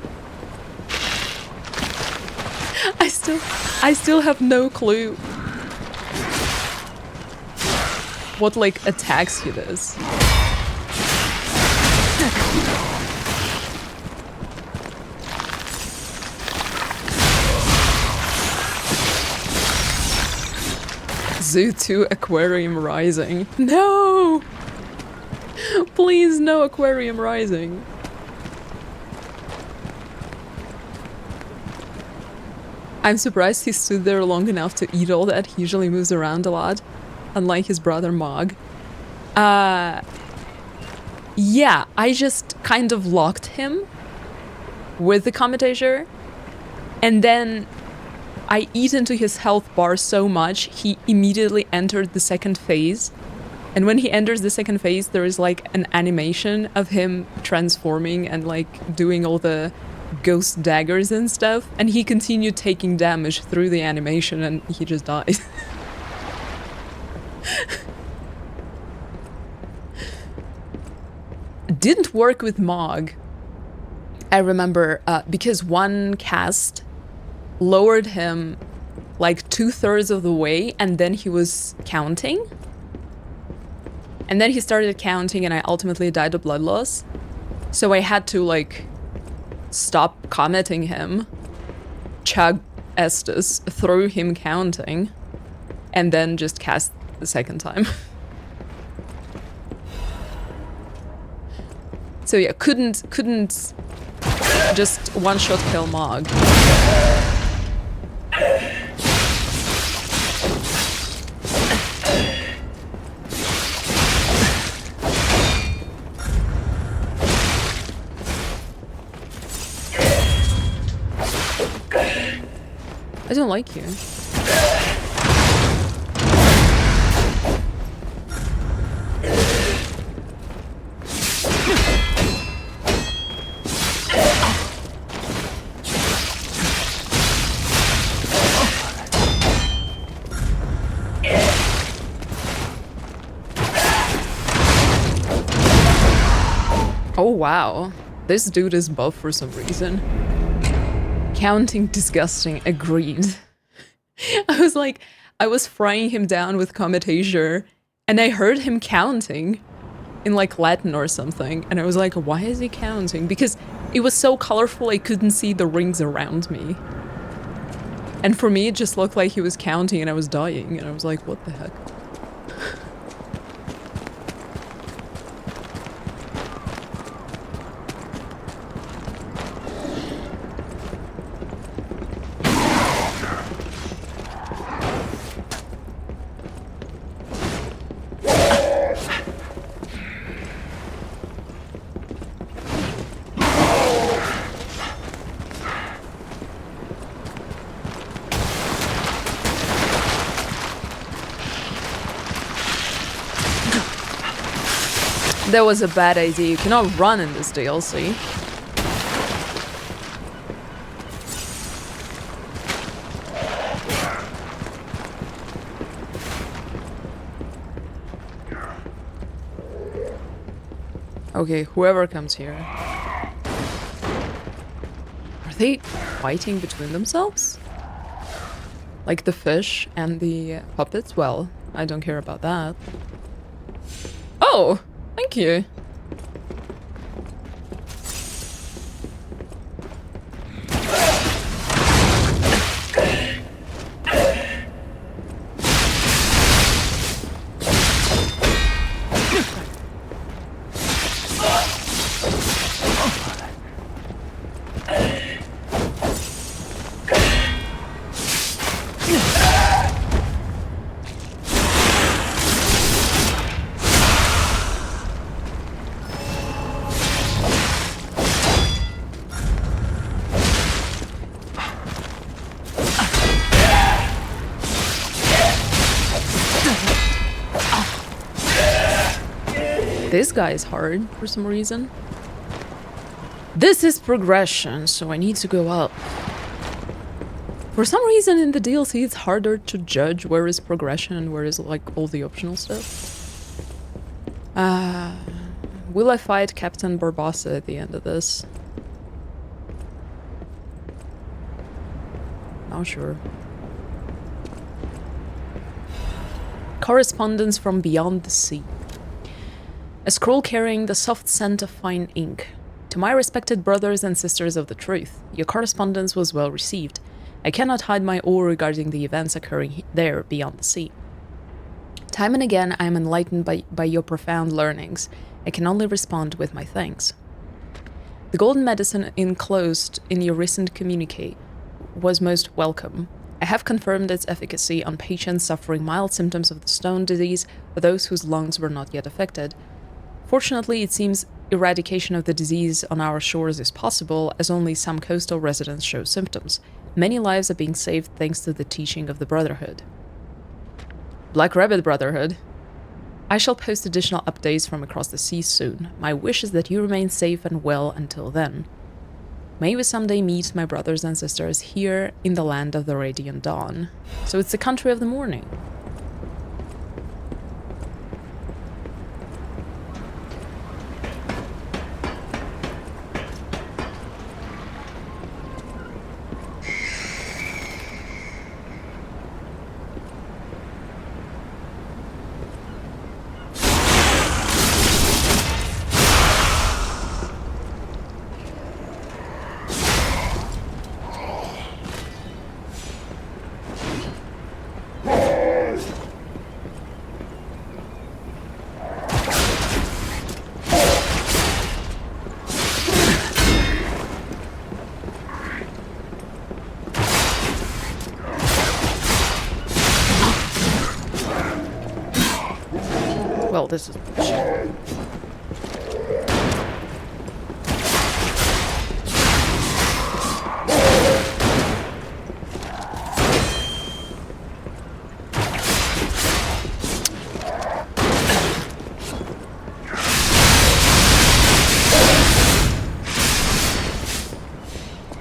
I still have no clue what like attacks he does. Zoo 2 Aquarium Rising. No! Please, no Aquarium Rising. I'm surprised he stood there long enough to eat all that. He usually moves around a lot, unlike his brother Mog. Yeah, I just kind of locked him with the Commentator, and then I eat into his health bar so much, he immediately entered the second phase. And when he enters the second phase, there is like an animation of him transforming and like doing all the ghost daggers and stuff. And he continued taking damage through the animation and he just died. Didn't work with Mog. I remember because one cast lowered him like 2/3 of the way and then he was counting. And then he started counting and I ultimately died of blood loss. So I had to like stop commenting him, chug Estus through him counting, and then just cast the second time. So yeah, couldn't just one-shot kill Mog. I don't like you. Oh wow, this dude is buff for some reason. Counting disgusting, agreed. I was frying him down with Commentator and I heard him counting in like Latin or something. And I was like, why is he counting? Because it was so colorful I couldn't see the rings around me. And for me, it just looked like he was counting and I was dying. And I was like, what the heck? That was a bad idea. You cannot run in this DLC. Okay, whoever comes here. Are they fighting between themselves? Like the fish and the puppets? Well, I don't care about that. Oh, thank you. This guy is hard for some reason. This is progression, so I need to go up. For some reason in the DLC it's harder to judge where is progression and where is like all the optional stuff. Will I fight Captain Barbossa at the end of this? Not sure. Correspondence from beyond the sea. A scroll carrying the soft scent of fine ink. To my respected brothers and sisters of the truth, your correspondence was well received. I cannot hide my awe regarding the events occurring there beyond the sea. Time and again I am enlightened by your profound learnings. I can only respond with my thanks. The golden medicine enclosed in your recent communique was most welcome. I have confirmed its efficacy on patients suffering mild symptoms of the stone disease or those whose lungs were not yet affected. Fortunately, it seems eradication of the disease on our shores is possible, as only some coastal residents show symptoms. Many lives are being saved thanks to the teaching of the Brotherhood. Black Rabbit Brotherhood. I shall post additional updates from across the seas soon. My wish is that you remain safe and well until then. May we someday meet my brothers and sisters here in the land of the Radiant Dawn. So it's the country of the morning. Well, this is bullshit.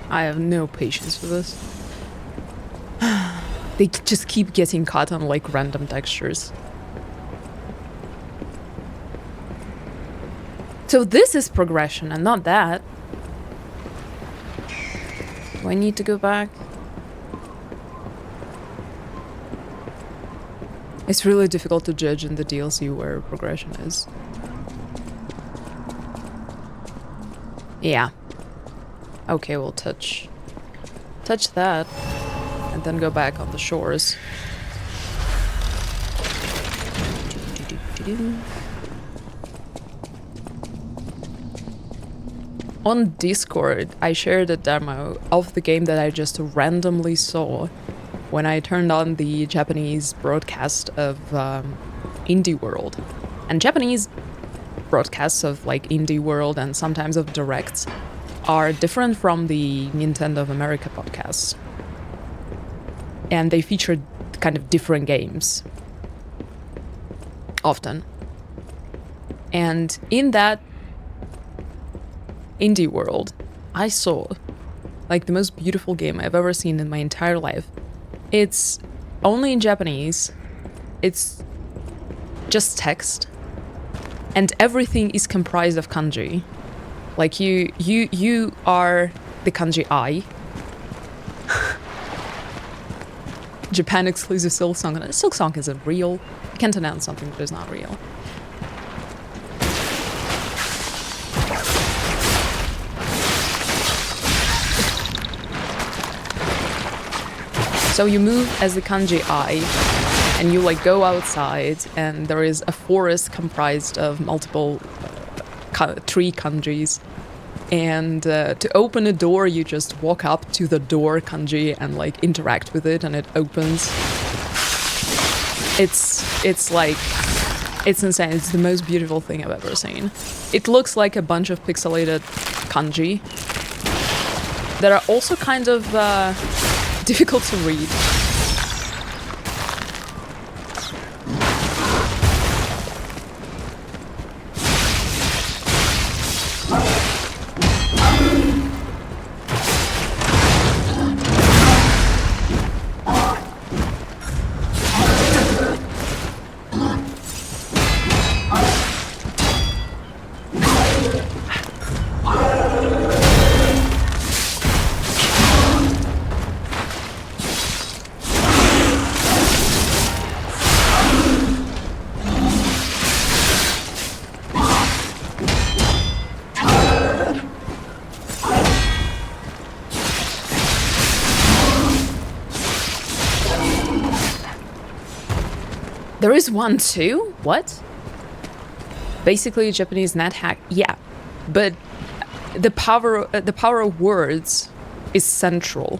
I have no patience for this. They just keep getting caught on like random textures. So this is progression and not that. Do I need to go back? It's really difficult to judge in the DLC where progression is. Yeah. Okay, we'll touch that and then go back on the shores. On Discord, I shared a demo of the game that I just randomly saw when I turned on the Japanese broadcast of Indie World. And Japanese broadcasts of like Indie World and sometimes of Directs are different from the Nintendo of America podcasts. And they feature kind of different games. Often. And in that Indie World, I saw like the most beautiful game I've ever seen in my entire life. It's only in Japanese. It's just text. and everything is comprised of kanji. Like you are the kanji I. Japan exclusive Silk Song. Silk Song isn't real. You can't announce something that is not real. So you move as the kanji I, and you like go outside, and there is a forest comprised of multiple tree kanjis. And to open a door, you just walk up to the door kanji and like interact with it, and it opens. It's like, it's insane. It's the most beautiful thing I've ever seen. It looks like a bunch of pixelated kanji that are also kind of difficult to read. There is one too? What? Basically a Japanese net hack. Yeah, but the power of words is central.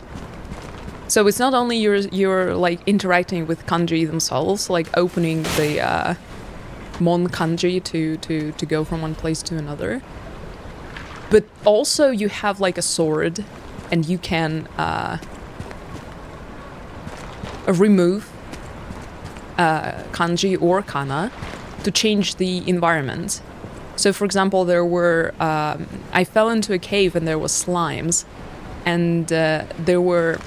So it's not only you're like interacting with kanji themselves, like opening the mon kanji to go from one place to another, but also you have like a sword, and you can remove kanji or kana to change the environment. So for example, there were I fell into a cave and there was slimes, and there were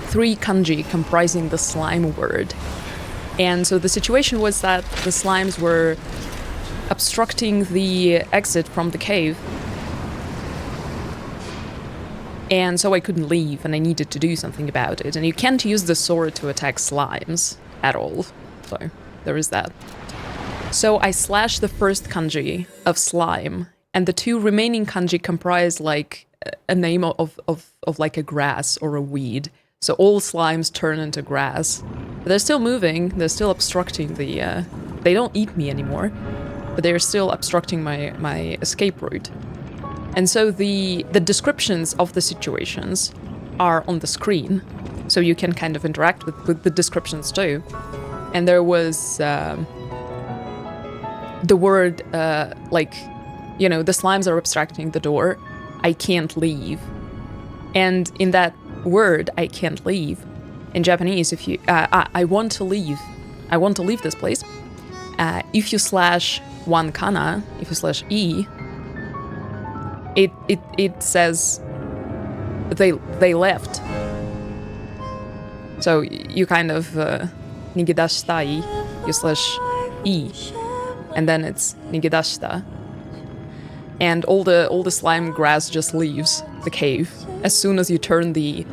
3 kanji comprising the slime word. And so the situation was that the slimes were obstructing the exit from the cave, and so I couldn't leave, and I needed to do something about it. And you can't use the sword to attack slimes at all, so there is that. So I slashed the first kanji of slime, and the 2 remaining kanji comprise like a name of like a grass or a weed. So all slimes turn into grass. But they're still moving, they're still obstructing the... they don't eat me anymore, but they're still obstructing my escape route. And so the descriptions of the situations are on the screen, so you can kind of interact with the descriptions too. And there was the word, like, you know, the slimes are obstructing the door, I can't leave. And in that word, I can't leave, in Japanese, if you, I want to leave this place, if you slash one kana, if you slash E, it says they left. So you kind of nigedashitai, you slash E, and then it's nigedashita. And all the slime grass just leaves the cave. As soon as you turn the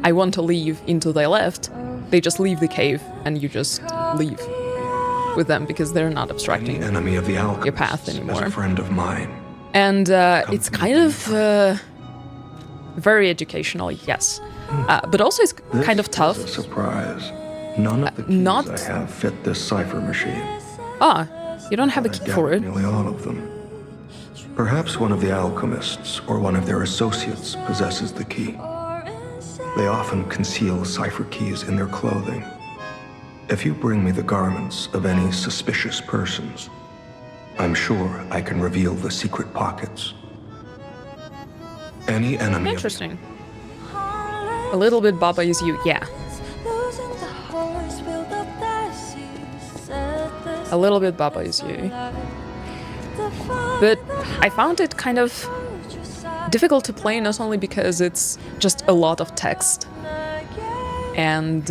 I want to leave into the left, they just leave the cave, and you just leave with them because they're not obstructing The enemy of the alchemist your path anymore. is a friend of mine. And it's kind of very educational, yes. But also it's kind of tough. This is a surprise. None of the keys I have fit this cipher machine. Ah, you don't have a I key doubt for it. nearly all of them. Perhaps one of the alchemists or one of their associates possesses the key. They often conceal cipher keys in their clothing. If you bring me the garments of any suspicious persons, I'm sure I can reveal the secret pockets. Any enemy. Interesting. A little bit Baba is you, yeah. A little bit Baba is you. But I found it kind of difficult to play, not only because it's just a lot of text, and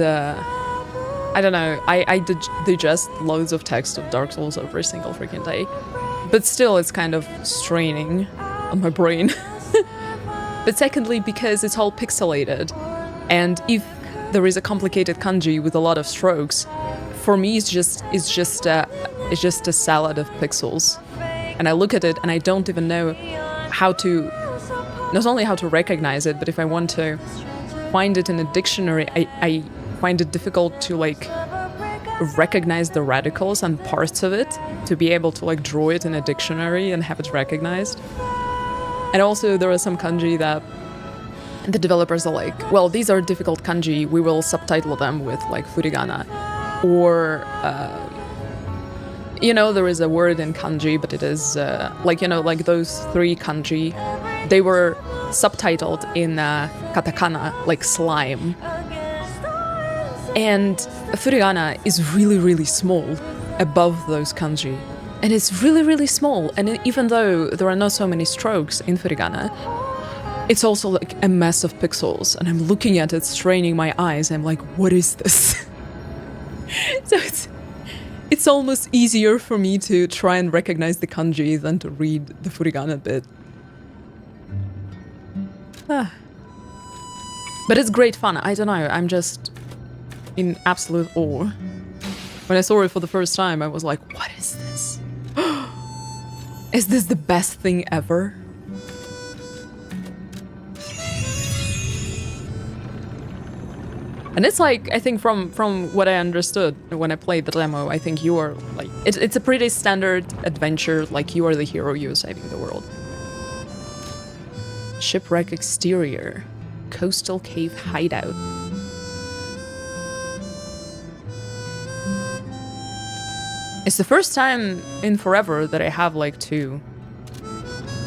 I don't know, I digest loads of text of Dark Souls every single freaking day. But still, it's kind of straining on my brain. But secondly, because it's all pixelated. And if there is a complicated kanji with a lot of strokes, for me it's just a salad of pixels. And I look at it and I don't even know how to, not only how to recognize it, but if I want to find it in a dictionary, I find it difficult to like recognize the radicals and parts of it, to be able to like draw it in a dictionary and have it recognized. And also there are some kanji that the developers are like, well, these are difficult kanji, we will subtitle them with like furigana. Or, you know, there is a word in kanji, but it is like, you know, like those 3 kanji, they were subtitled in katakana, like slime. And furigana is really, really small above those kanji. And it's really, really small. And even though there are not so many strokes in furigana, it's also like a mess of pixels. And I'm looking at it, straining my eyes. I'm like, what is this? So it's almost easier for me to try and recognize the kanji than to read the furigana bit. But it's great fun. I don't know, I'm just in absolute awe. When I saw it for the first time, I was like, what is this? Is this the best thing ever? And it's like, I think from what I understood when I played the demo, I think you are like, it's a pretty standard adventure, like you are the hero, you're saving the world. Shipwreck exterior, coastal cave hideout. It's the first time in forever that I have like 2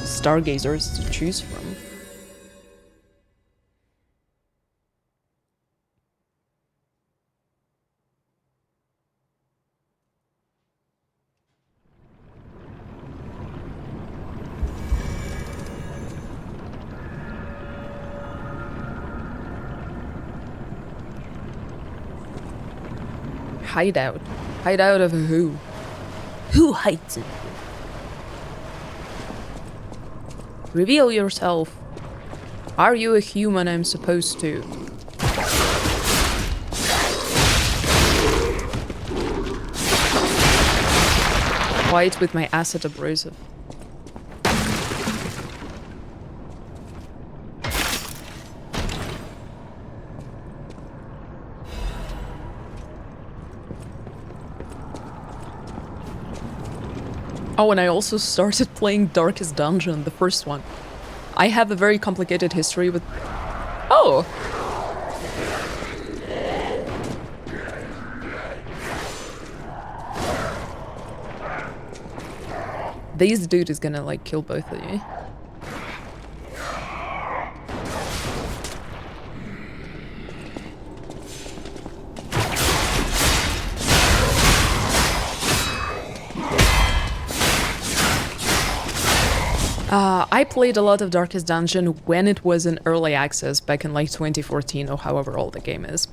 stargazers to choose from. Hideout. Hideout of who? Who hides it? Reveal yourself. Are you a human I'm supposed to? Fight with my acid abrasive. Oh, and I also started playing Darkest Dungeon, the first one. I have a very complicated history with... Oh! This dude is gonna, like, kill both of you. I played a lot of Darkest Dungeon when it was in early access back in like 2014 or however old the game is.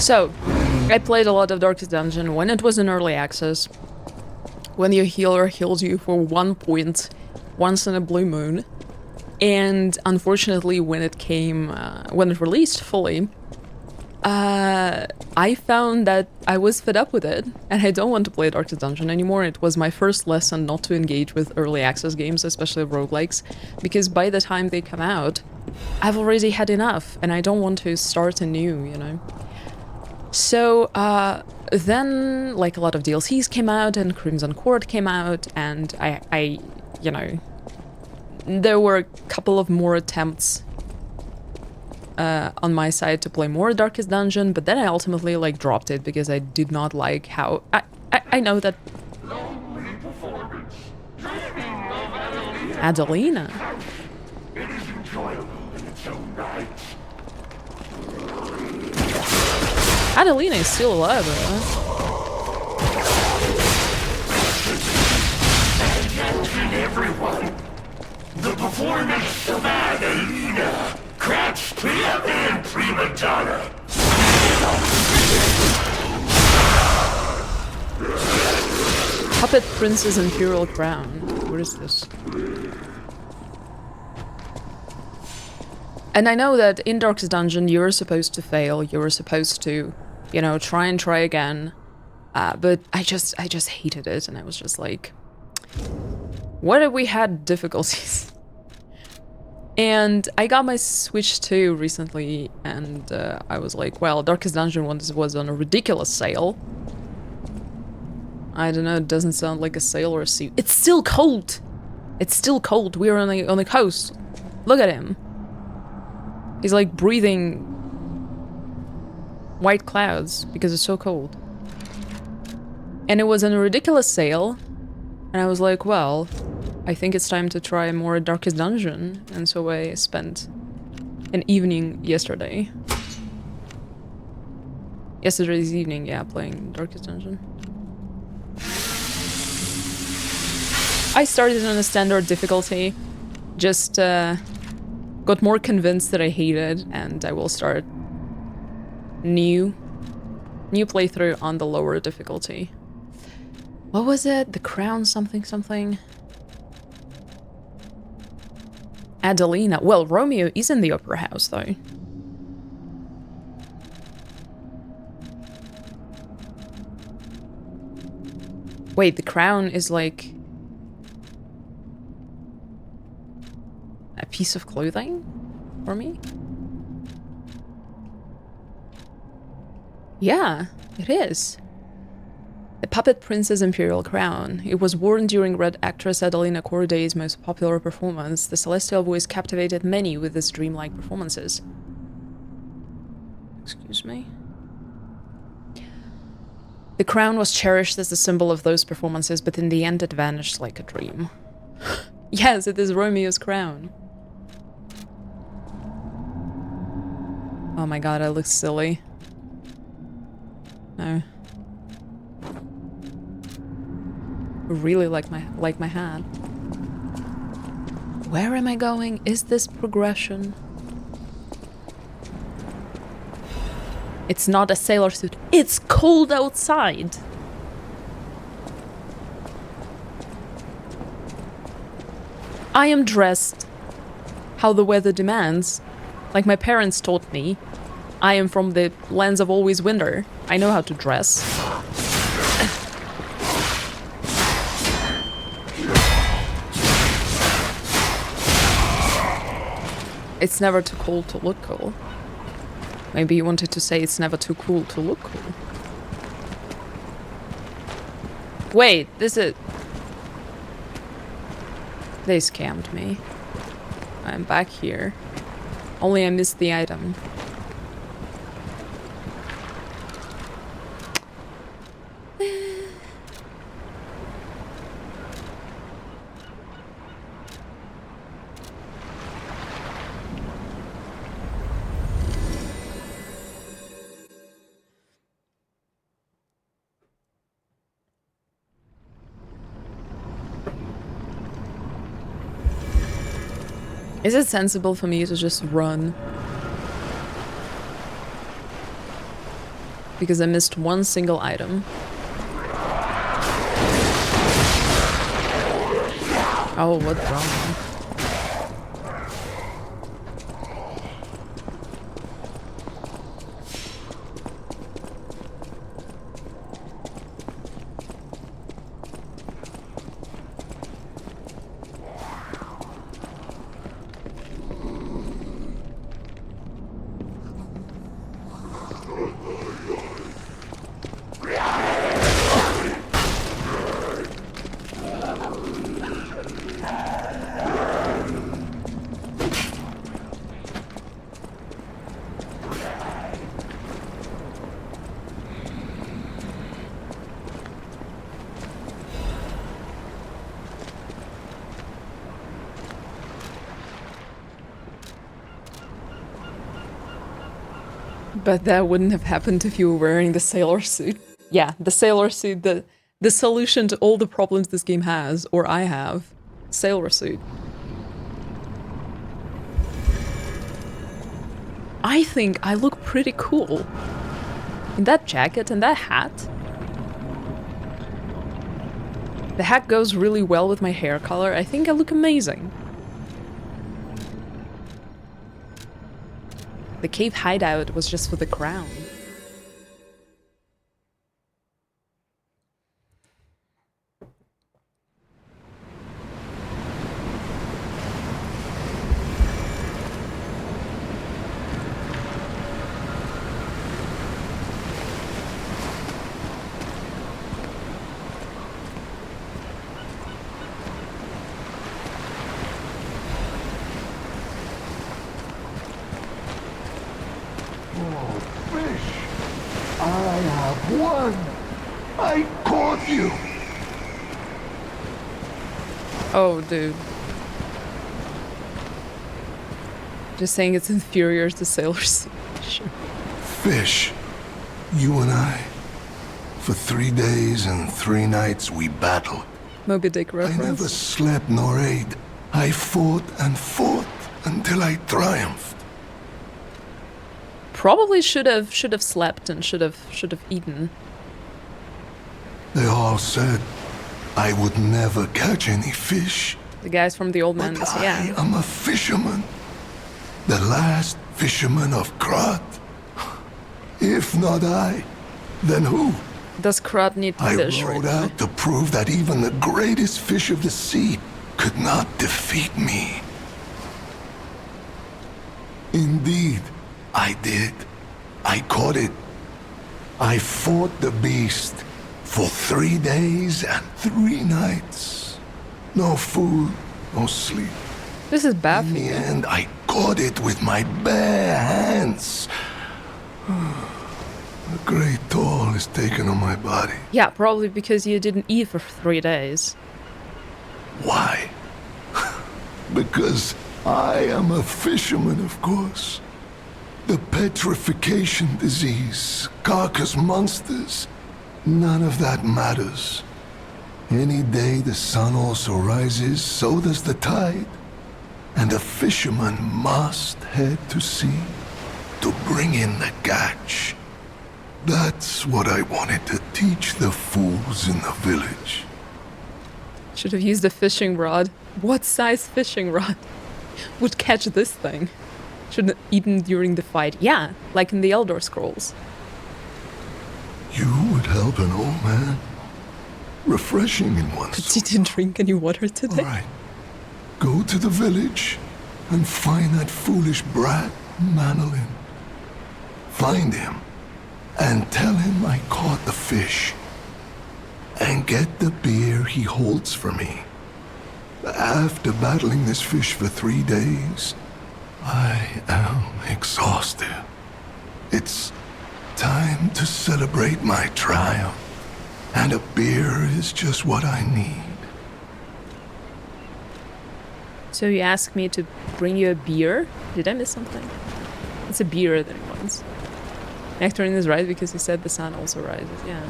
So, I played a lot of Darkest Dungeon when it was in early access. when your healer heals you for 1 point once in a blue moon. And unfortunately, when it released fully, I found that I was fed up with it, and I don't want to play Darkest Dungeon anymore. It was my first lesson not to engage with early access games, especially roguelikes, because by the time they come out, I've already had enough, and I don't want to start anew, you know? So, then, like, a lot of DLCs came out, and Crimson Court came out, and I you know, there were a couple of more attempts on my side to play more Darkest Dungeon, but then I ultimately like dropped it because I did not like how I know that Adelina. Adelina is still alive, Everyone, the performance of Adelina. Crash and prima donna. Puppet Princess Imperial Crown. What is this? And I know that in Darkest Dungeon you're supposed to fail, you're supposed to, you know, try again. But I just hated it, and I was just like, what if we had difficulties? And I got my Switch 2 recently, and I was like, well, Darkest Dungeon was on a ridiculous sale. I don't know, it doesn't sound like a sale or a sea. It's still cold! It's still cold. We're on the coast. Look at him. He's like breathing white clouds because it's so cold. And it was on a ridiculous sale, and I was like, well, I think it's time to try more Darkest Dungeon, and so I spent an evening yesterday's evening, yeah, playing Darkest Dungeon. I started on a standard difficulty, just got more convinced that I hate it, and I will start new playthrough on the lower difficulty. What was it? The Crown something something? Adelina. Well, Romeo is in the Opera House, though. Wait, the crown is like a piece of clothing for me? Yeah, it is. The Puppet Princess Imperial Crown. It was worn during Red actress Adelina Corday's most popular performance. The celestial voice captivated many with its dreamlike performances. Excuse me? The crown was cherished as a symbol of those performances, but in the end it vanished like a dream. Yes, it is Romeo's crown. Oh my god, I look silly. No. Really like my hat. Where am I going? Is this progression? It's not a sailor suit. It's cold outside. I am dressed how the weather demands. Like my parents taught me. I am from the lands of always winter. I know how to dress. It's never too cold to look cool. Maybe you wanted to say it's never too cool to look cool. Wait, they scammed me. I'm back here. Only I missed the item. Is it sensible for me to just run? Because I missed one single item. Oh, what drama. But that wouldn't have happened if you were wearing the sailor suit. Yeah, the sailor suit, the solution to all the problems this game has, or I have. Sailor suit. I think I look pretty cool. In that jacket and that hat. The hat goes really well with my hair color. I think I look amazing. The cave hideout was just for the crown. I caught you! Oh, dude. Just saying it's inferior to sailor suit. Sure. Fish, you and I. For 3 days and 3 nights we battled. Moby Dick I reference. never slept nor ate. I fought and fought until I triumphed. Probably should have slept and should have eaten. They all said I would never catch any fish. The guys from the Old Man, But yeah. I am a fisherman. The last fisherman of Krat. If not I, then who? Does Krat need to I fish rode right now? out to prove that even the greatest fish of the sea could not defeat me. Indeed, I did. I caught it. I fought the beast for 3 days and 3 nights. No food, no sleep. This is bad In for the you. end, I caught it with my bare hands. A great toll is taken on my body. Yeah, probably because you didn't eat for 3 days. Why? Because I am a fisherman, of course. The petrification disease, carcass monsters, none of that matters. Any day the sun also rises, so does the tide. And a fisherman must head to sea to bring in the catch. That's what I wanted to teach the fools in the village. Should have used a fishing rod. What size fishing rod would catch this thing? Should have eaten during the fight. Yeah, like in the Elder Scrolls. You would help an old man. Refreshing in one But sort. you didn't drink any water today? All right. Go to the village and find that foolish brat, Manolin. Find him and tell him I caught the fish. And get the beer he holds for me. After battling this fish for 3 days, I am exhausted. It's time to celebrate my triumph. And a beer is just what I need. So you asked me to bring you a beer? Did I miss something? It's a beer that it wants. Nectarine is right because he said the sun also rises, yeah.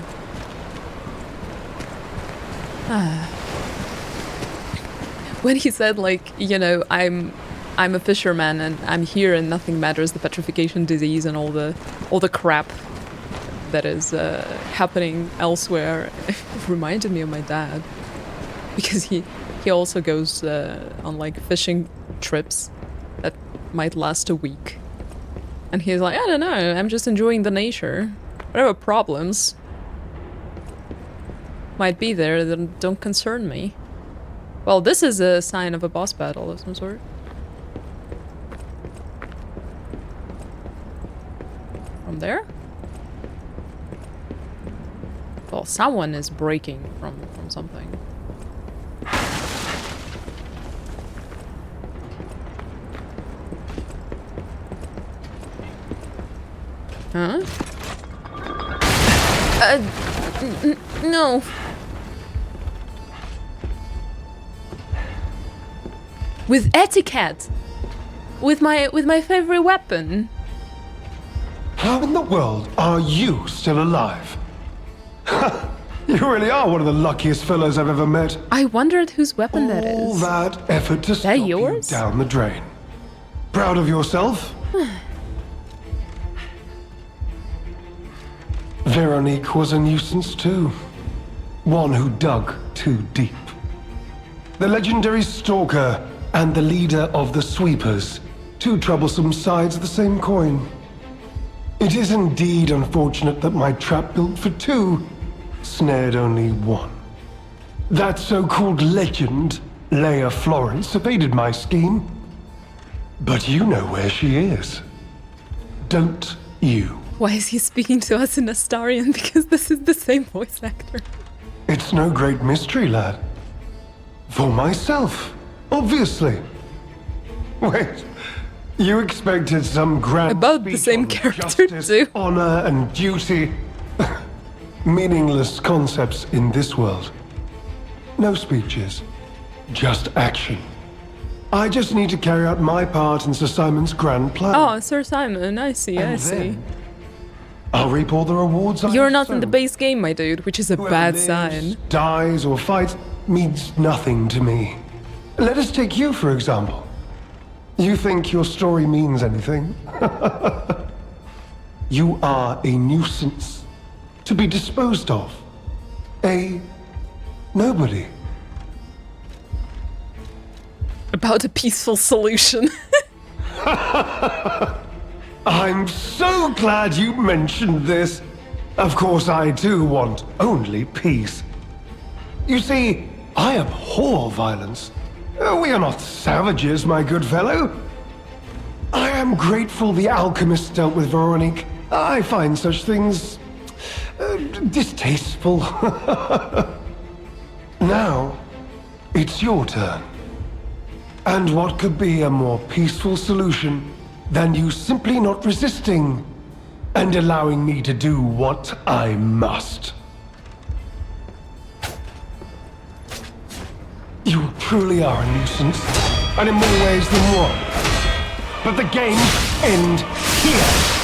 When he said, like, you know, I'm a fisherman and I'm here and nothing matters, the petrification disease and all the crap that is happening elsewhere, it reminded me of my dad. Because he also goes on like fishing trips that might last a week. And he's like, I don't know, I'm just enjoying the nature. Whatever problems might be there that don't concern me. Well, this is a sign of a boss battle of some sort. From there? Well, someone is breaking from something. Huh? No. With etiquette. With my favorite weapon. How in the world are you still alive? You really are one of the luckiest fellows I've ever met. I wondered whose weapon that All is. that effort to stop yours? you down the drain. Proud of yourself? Veronique was a nuisance too. One who dug too deep. The legendary stalker and the leader of the sweepers. Two troublesome sides of the same coin. It is indeed unfortunate that my trap built for two snared only one. That so-called legend, Leia Florence, evaded my scheme. But you know where she is. Don't you? Why is he speaking to us in Astarian? Because this is the same voice actor. It's no great mystery, lad. For myself, obviously. Wait, you expected some grand About the speech same on character, justice, too. honor, and duty. Meaningless concepts in this world. No speeches, just action. I just need to carry out my part in Sir Simon's grand plan. Oh, Sir Simon, I see, I And see. then I'll reap all the rewards I You're have not in the sown. base game, my dude, which is a Whoever bad lives, sign. dies or fights means nothing to me. Let us take you, for example. You think your story means anything? You are a nuisance to be disposed of. A nobody. About a peaceful solution. I'm so glad you mentioned this. Of course, I too want only peace. You see, I abhor violence. We are not savages, my good fellow. I am grateful the alchemist dealt with Veronique. I find such things distasteful. Now, it's your turn. And what could be a more peaceful solution than you simply not resisting and allowing me to do what I must? You truly are a nuisance, and in more ways than one. But the games end here.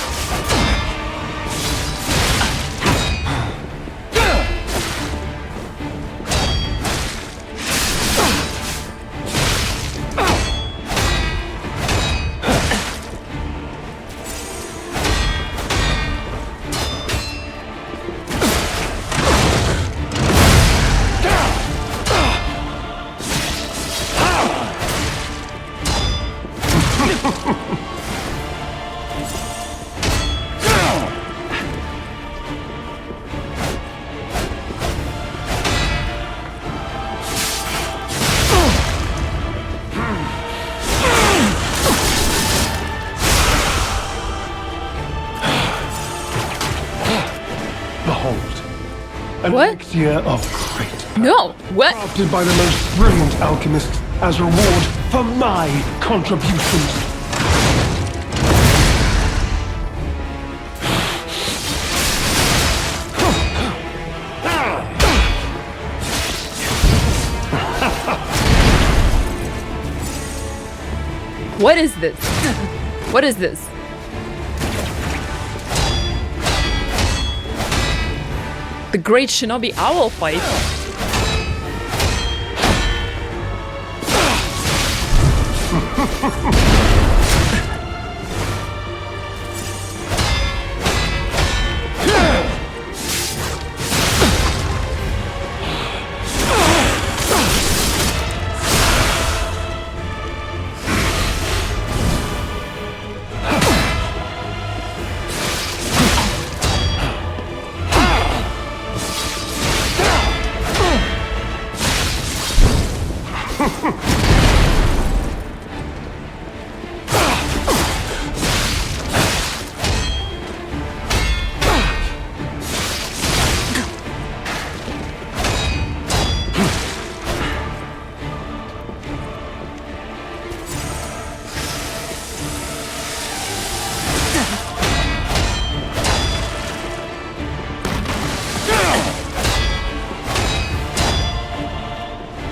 An What? elixir of great No, what? crafted by the most brilliant alchemists as reward for my contributions. What is this? What is this? The Great Shinobi Owl fight.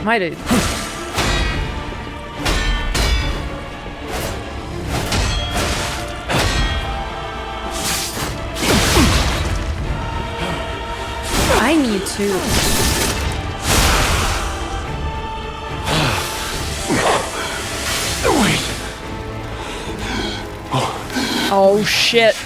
My dude. I need to. Wait. Oh shit.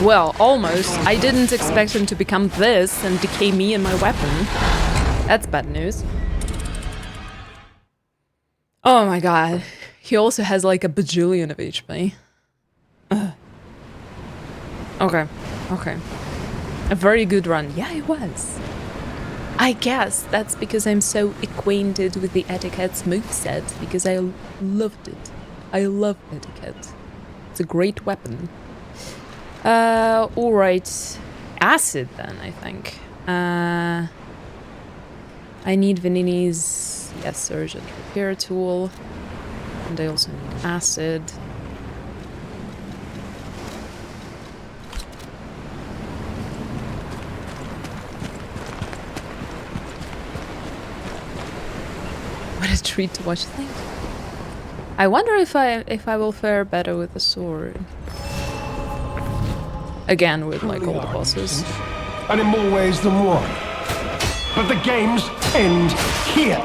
Well, almost. I didn't expect him to become this and decay me and my weapon. That's bad news. Oh my god. He also has like a bajillion of HP. Okay. Okay. A very good run. Yeah, it was. I guess that's because I'm so acquainted with the Etiquette's moveset, because I loved it. I love Etiquette. It's a great weapon. Alright. Acid then, I think. I need Venini's Surge and Repair tool. And I also need acid. What a treat to watch things. I wonder if I will fare better with the sword. Again, with like all the bosses. And in more ways than one. But the games end here.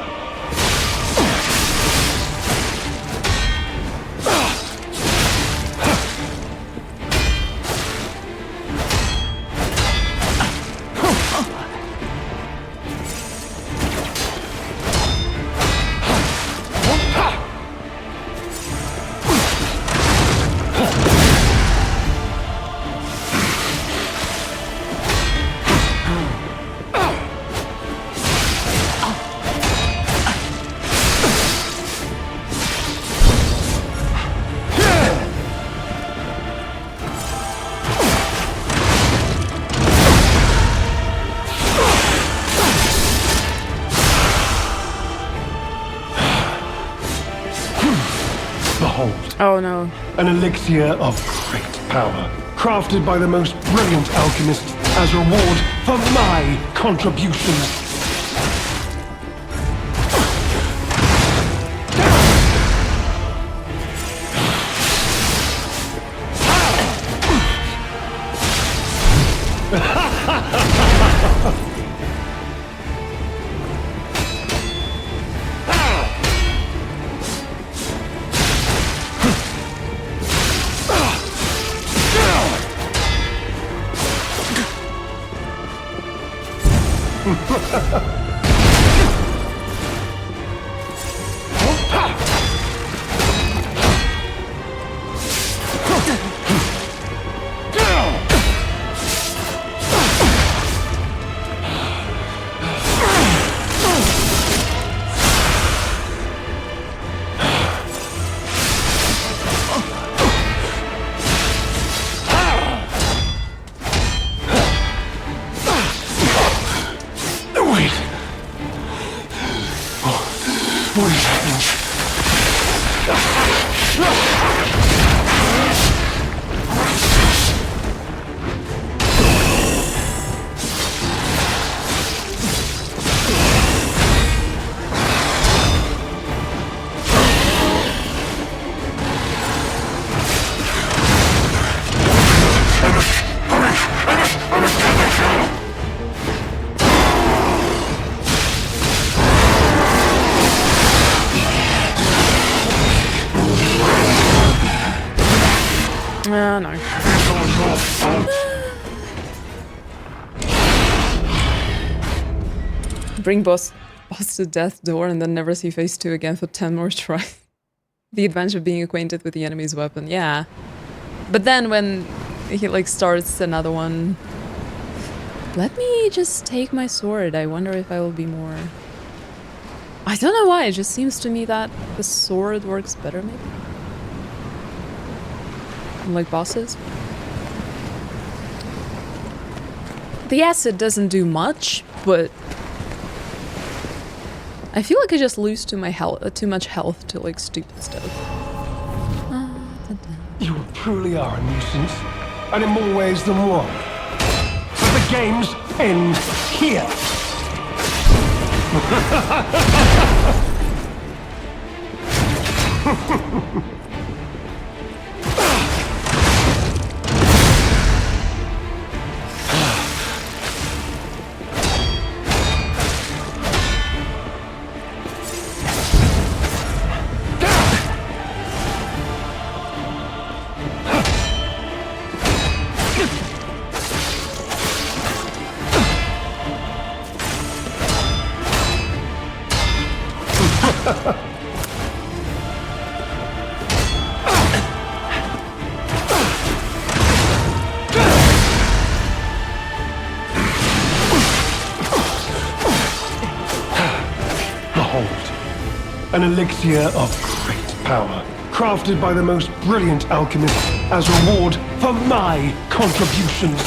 Oh no. An elixir of great power, crafted by the most brilliant alchemist as reward for my contributions. Bring boss to death's door and then never see phase 2 again for 10 more tries. The adventure of being acquainted with the enemy's weapon, yeah. But then when he like starts another one... Let me just take my sword. I wonder if I will be more... I don't know why, it just seems to me that the sword works better maybe. Like bosses. The acid doesn't do much, but I feel like I just lose too much health to like stupid stuff. You truly are a nuisance, and in more ways than one. But the games end here. An elixir of great power, crafted by the most brilliant alchemists as reward for my contributions.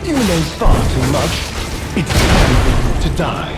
You know far too much. It's time to die.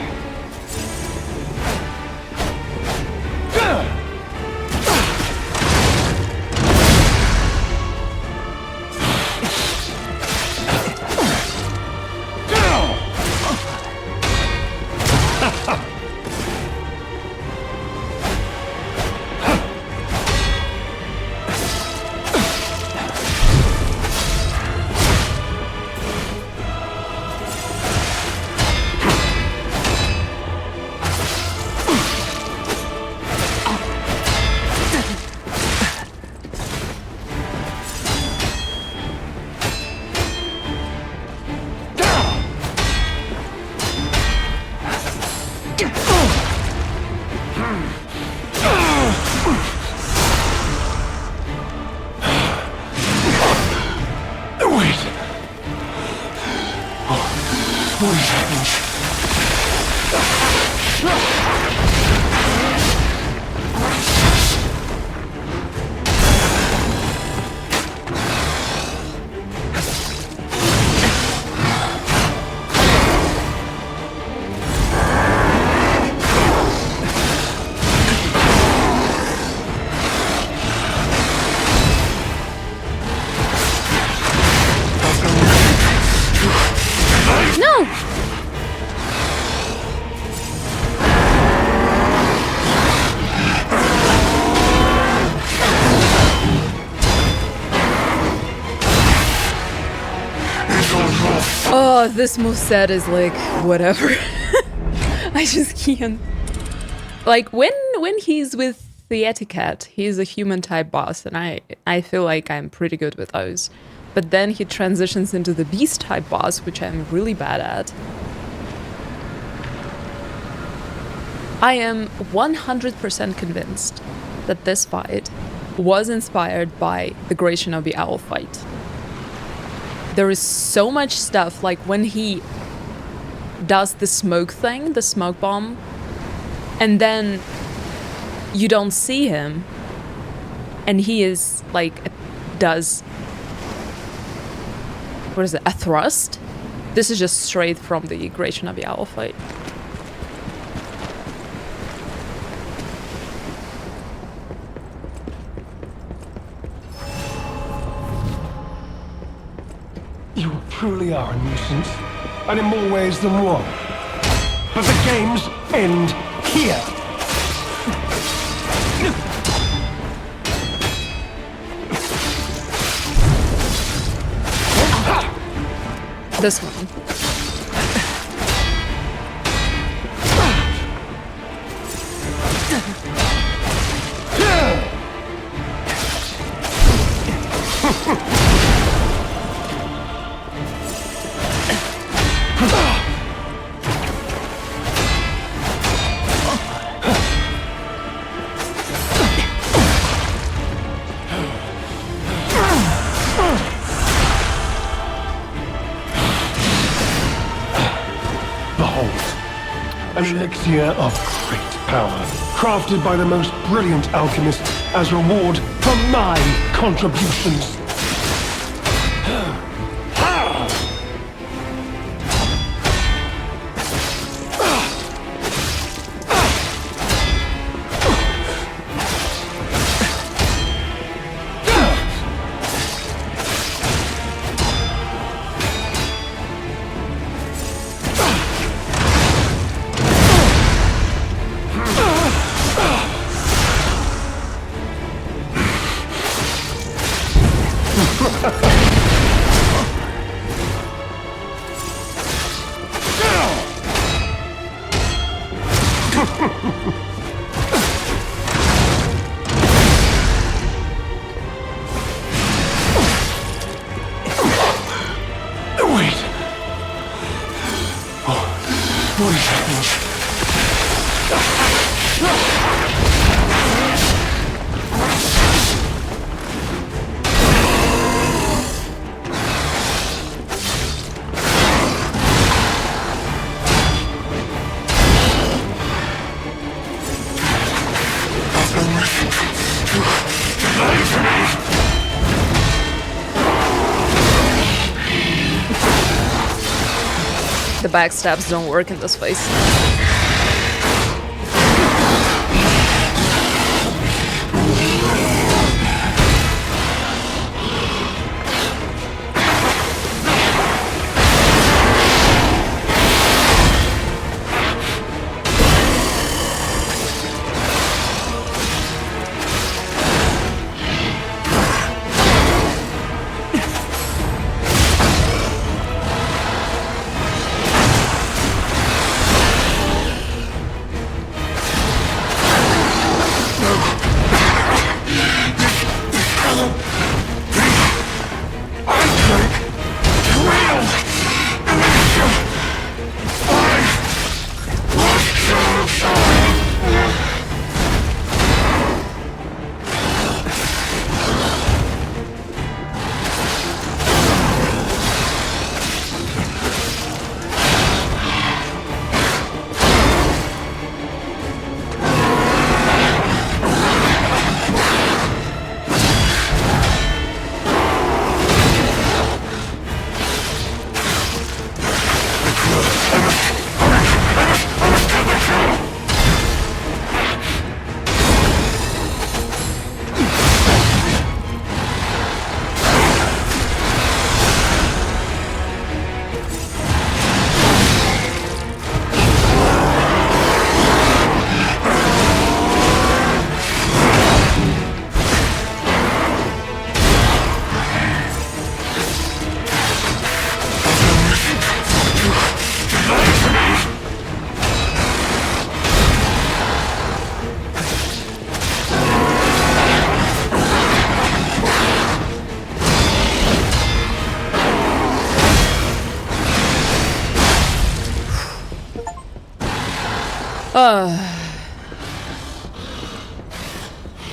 Oh, this moveset is like, whatever. I just can't. Like, when he's with the Etiquette, he's a human type boss, and I feel like I'm pretty good with those. But then he transitions into the beast type boss, which I'm really bad at. I am 100% convinced that this fight was inspired by the Great Shinobi Owl fight. There is so much stuff, like when he does the smoke thing, the smoke bomb, and then you don't see him, and he is like, does, what is it, a thrust? This is just straight from the Great Shinobi Owl fight. You truly are a nuisance, and in more ways than one. But the games end here. This one. behold, an elixir of great power, crafted by the most brilliant alchemist as reward for my contributions. What is happening? The backstabs don't work in this phase.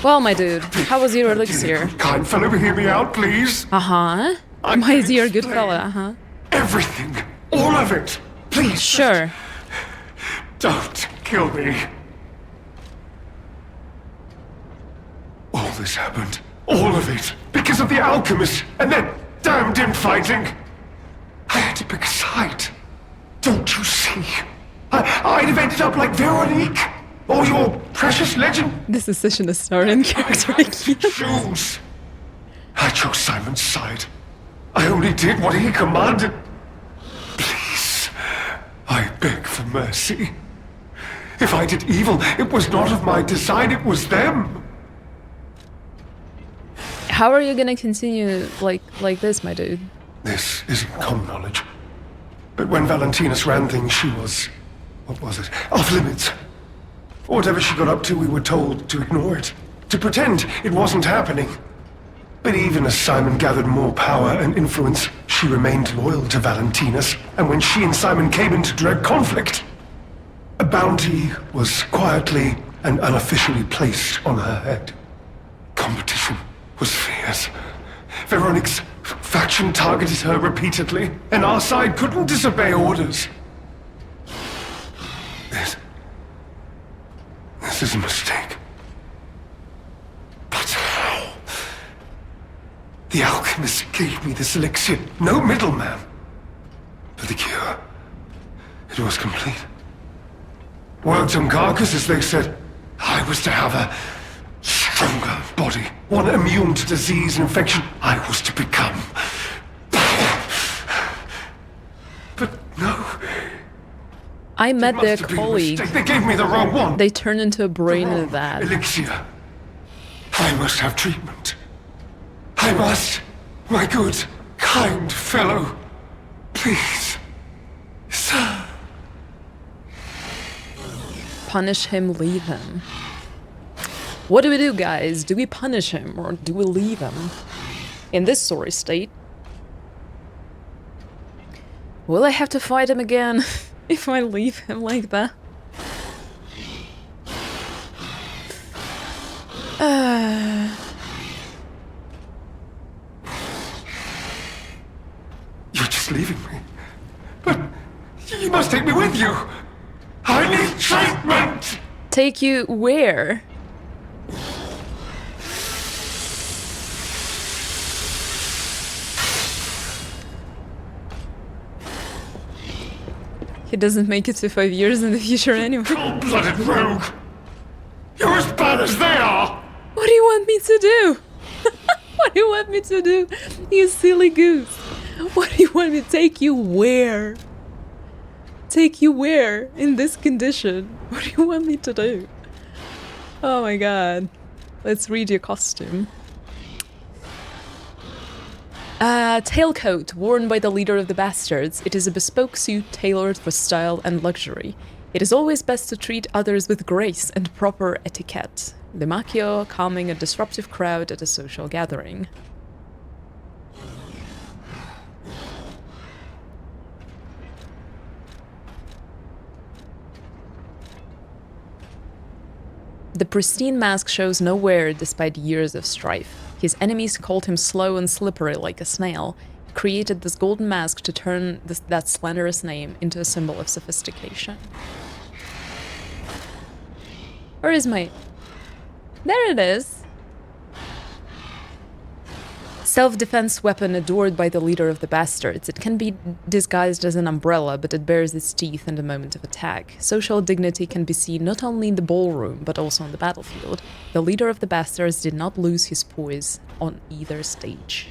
Well, my dude, how was your elixir? Kind fellow, hear me out, please. Uh-huh. My dear good fella, uh-huh. Everything. All of it. Please. Sure. Don't kill me. All this happened. All of it. Because of the alchemist and that damned infighting. I had to pick a side. Don't you see? I'd have ended up like Veronique. Or your precious legend. This is such an Astarian character, I can't. Choose. I chose Simon's side. I only did what he commanded. Please, I beg for mercy. If I did evil, it was not of my design, it was them. How are you gonna continue like this, my dude? This isn't common knowledge. But when Valentinus ran things, she was... what was it? Off limits. Whatever she got up to, we were told to ignore it. To pretend it wasn't happening. But even as Simon gathered more power and influence, she remained loyal to Valentinus. And when she and Simon came into direct conflict, a bounty was quietly and unofficially placed on her head. Competition was fierce. Veronique's faction targeted her repeatedly, and our side couldn't disobey orders. is a mistake. But how? The alchemist gave me this elixir, no middleman. For the cure, it was complete. Worked on carcasses, they said. I was to have a stronger body, one immune to disease and infection. I was to become power. But no. I met their Must have been a colleague. mistake. They gave me the wrong one. They turned into a brain The in wrong that. elixir. I must have treatment. I must. My good, kind fellow. Please. Sir. Punish him, leave him. What do we do, guys? Do we punish him or do we leave him? In this sorry state. Will I have to fight him again if I leave him like that? You're just leaving me. But you must take me with you. I need treatment! Take you where? He doesn't make it to 5 years in the future anyway. Cold-blooded rogue! You're as bad as they are! What do you want me to do? What do you want me to do? You silly goose. What do you want me to take you where? Take you where? In this condition? What do you want me to do? Oh my god. Let's read your costume. Tailcoat worn by the leader of the bastards. It is a bespoke suit tailored for style and luxury. It is always best to treat others with grace and proper etiquette. The Macchio calming a disruptive crowd at a social gathering. The pristine mask shows no wear despite years of strife. His enemies called him slow and slippery like a snail. He created this golden mask to turn that slanderous name into a symbol of sophistication. Where is my... There it is! Self-defense weapon adored by the leader of the bastards. It can be disguised as an umbrella, but it bares its teeth in the moment of attack. Social dignity can be seen not only in the ballroom, but also on the battlefield. The leader of the bastards did not lose his poise on either stage.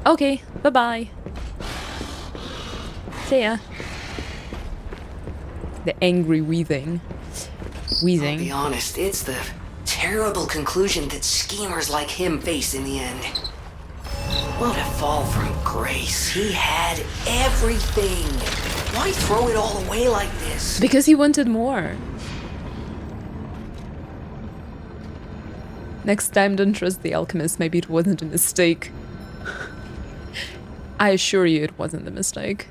Okay, bye-bye. See ya. The angry wheezing. I'll be honest, it's the terrible conclusion that schemers like him face in the end. What a fall from grace. He had everything. Why throw it all away like this? Because he wanted more. Next time, don't trust the alchemist. Maybe it wasn't a mistake. I assure you it wasn't a mistake.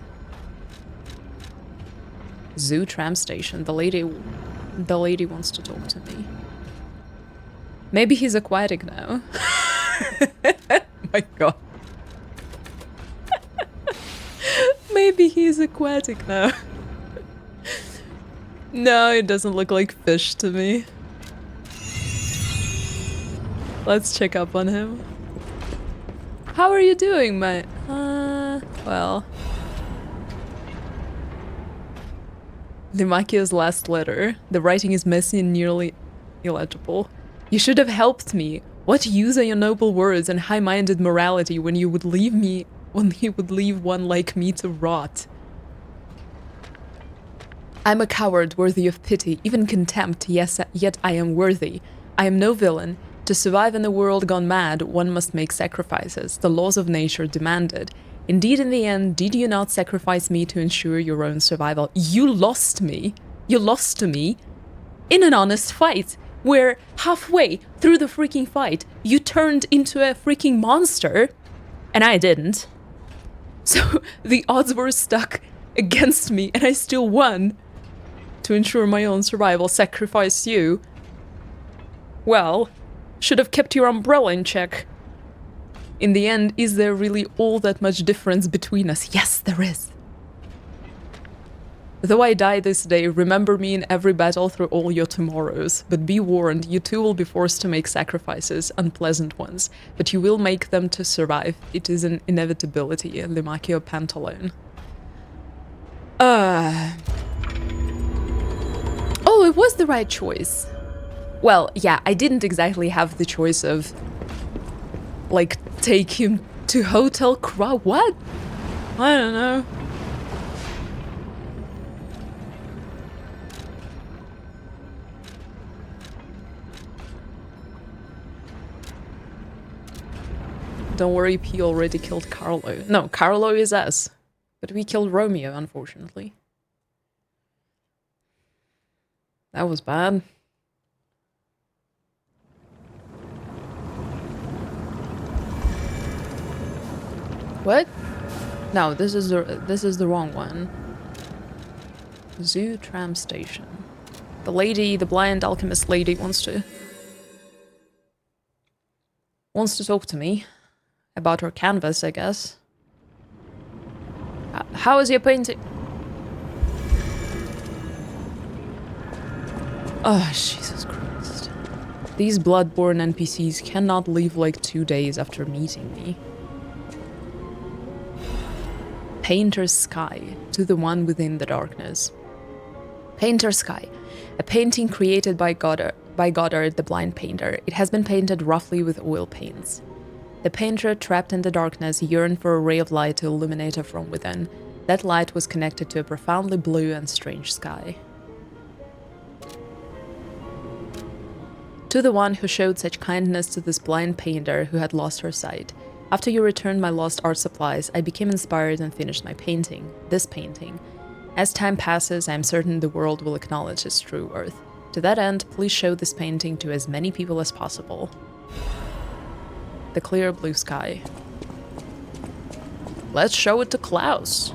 Zoo tram station. The lady wants to talk to me. Maybe he's aquatic now. My god. Maybe he's aquatic now. No, it doesn't look like fish to me. Let's check up on him. How are you doing, mate? Well. Limakio's last letter. The writing is messy and nearly illegible. You should have helped me. What use are your noble words and high-minded morality when you would leave one like me to rot? I'm a coward worthy of pity, even contempt, yes, yet I am worthy. I am no villain. To survive in a world gone mad, one must make sacrifices. The laws of nature demand it. Indeed, in the end, did you not sacrifice me to ensure your own survival? You lost me. You lost to me in an honest fight, where halfway through the freaking fight, you turned into a freaking monster, and I didn't. So the odds were stuck against me, and I still won. To ensure my own survival, sacrifice you. Well, should have kept your umbrella in check. In the end, is there really all that much difference between us? Yes, there is. Though I die this day, remember me in every battle through all your tomorrows. But be warned, you too will be forced to make sacrifices, unpleasant ones. But you will make them to survive. It is an inevitability, Limacchio Pantalone. Oh, it was the right choice. Well, yeah, I didn't exactly have the choice of, like, take him to Hotel what? I don't know. Don't worry, P already killed Carlo. No, Carlo is us. But we killed Romeo, unfortunately. That was bad. What? No, this is the wrong one. Zoo tram station. The lady, the blind alchemist lady wants to talk to me about her canvas, I guess. How is your painting? Oh, Jesus Christ. These bloodborne NPCs cannot leave like 2 days after meeting me. Painter's Sky, to the one within the darkness. Painter's Sky, a painting created by Goddard the blind painter. It has been painted roughly with oil paints. The painter, trapped in the darkness, yearned for a ray of light to illuminate her from within. That light was connected to a profoundly blue and strange sky. To the one who showed such kindness to this blind painter who had lost her sight. After you returned my lost art supplies, I became inspired and finished my painting, this painting. As time passes, I am certain the world will acknowledge its true worth. To that end, please show this painting to as many people as possible. The clear blue sky. Let's show it to Klaus.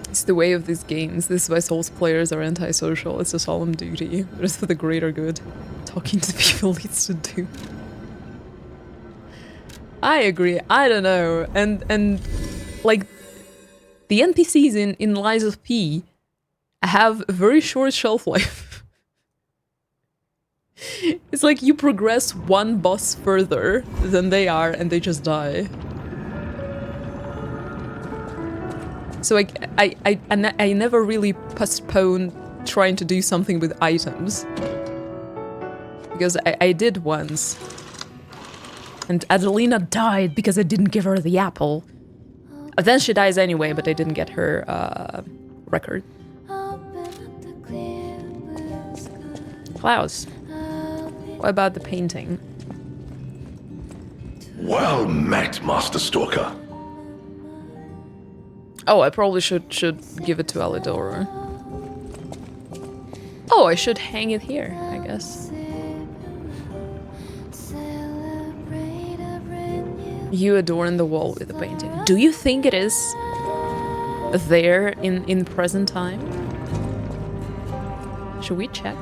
It's the way of these games. This is why Souls players are antisocial. It's a solemn duty. But it's for the greater good. Talking to people leads to do. I agree. I don't know. And like, the NPCs in Lies of P have a very short shelf life. It's like you progress one boss further than they are and they just die. So I never really postponed trying to do something with items. Because I did once. And Adelina died because I didn't give her the apple. Then she dies anyway, but I didn't get her record. Klaus, what about the painting? Well met, Master Stalker. Oh, I probably should give it to Alidoro. Oh, I should hang it here, I guess. You adorn the wall with a painting. Do you think it is there in present time? Should we check?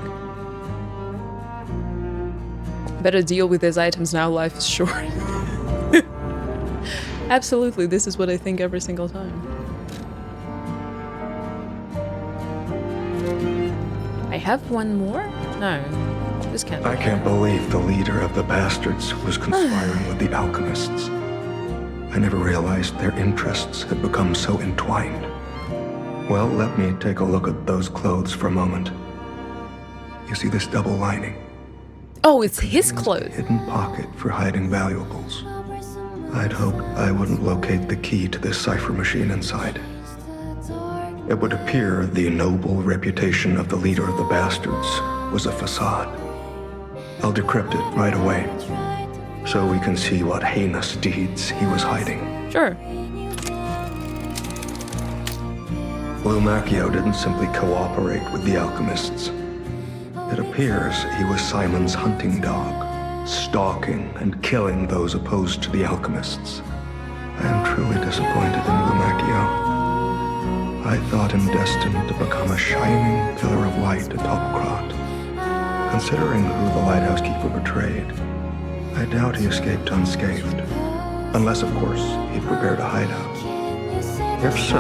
Better deal with these items now, life is short. Absolutely, this is what I think every single time. I have one more? No, this can't be. I can't believe the leader of the bastards was conspiring with the alchemists. I never realized their interests had become so entwined. Well, let me take a look at those clothes for a moment. You see this double lining? Oh, it's his clothes. Hidden pocket for hiding valuables. I'd hoped I wouldn't locate the key to this cipher machine inside. It would appear the noble reputation of the leader of the bastards was a facade. I'll decrypt it right away, so we can see what heinous deeds he was hiding. Sure. Limacchio didn't simply cooperate with the alchemists. It appears he was Simon's hunting dog, stalking and killing those opposed to the alchemists. I am truly disappointed in Limacchio. I thought him destined to become a shining pillar of light atop Krat. Considering who the lighthouse keeper betrayed, I doubt he escaped unscathed. Unless, of course, he'd prepared a hideout. If so,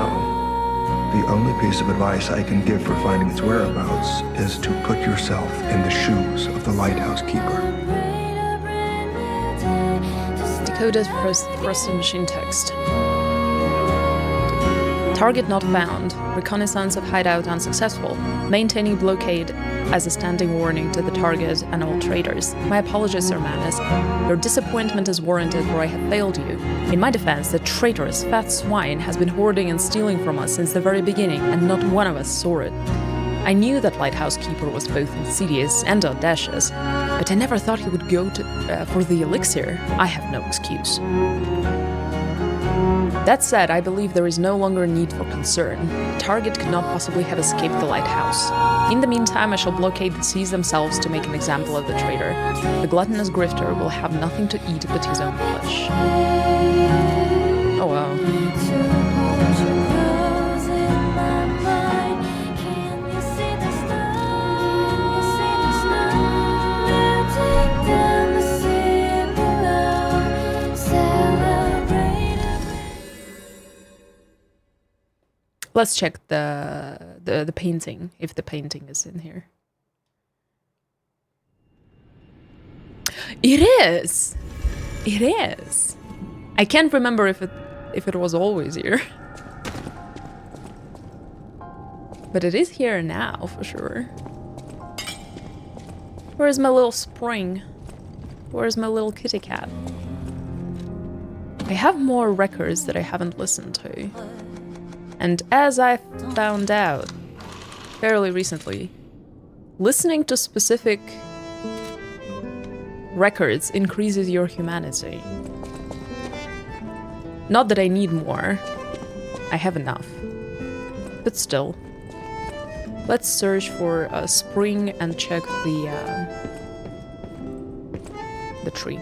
the only piece of advice I can give for finding its whereabouts is to put yourself in the shoes of the lighthouse keeper. Decoded first machine text. Target not found. Reconnaissance of hideout unsuccessful. Maintaining blockade as a standing warning to the target and all traders. My apologies, Sir Manus. Your disappointment is warranted, for I have failed you. In my defense, the traitorous fat swine has been hoarding and stealing from us since the very beginning, and not one of us saw it. I knew that Lighthouse Keeper was both insidious and audacious, but I never thought he would go for the elixir. I have no excuse. That said, I believe there is no longer a need for concern. The target could not possibly have escaped the lighthouse. In the meantime, I shall blockade the seas themselves to make an example of the traitor. The gluttonous grifter will have nothing to eat but his own flesh. Oh wow. Let's check the painting, if the painting is in here. It is! It is! I can't remember if it was always here. But it is here now, for sure. Where's my little spring? Where's my little kitty cat? I have more records that I haven't listened to. And as I found out fairly recently, listening to specific records increases your humanity. Not that I need more. I have enough. But still. Let's search for a spring and check the tree.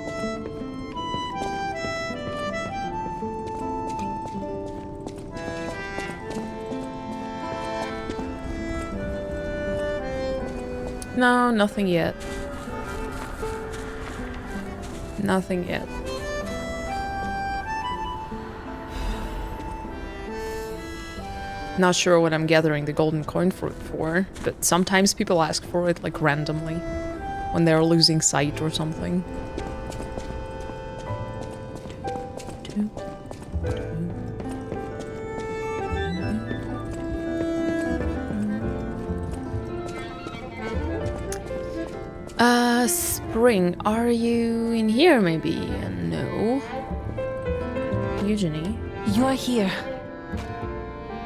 No, nothing yet. Nothing yet. Not sure what I'm gathering the golden coin fruit for, but sometimes people ask for it like randomly when they're losing sight or something. Spring, are you in here maybe? No. Eugenie? You are here.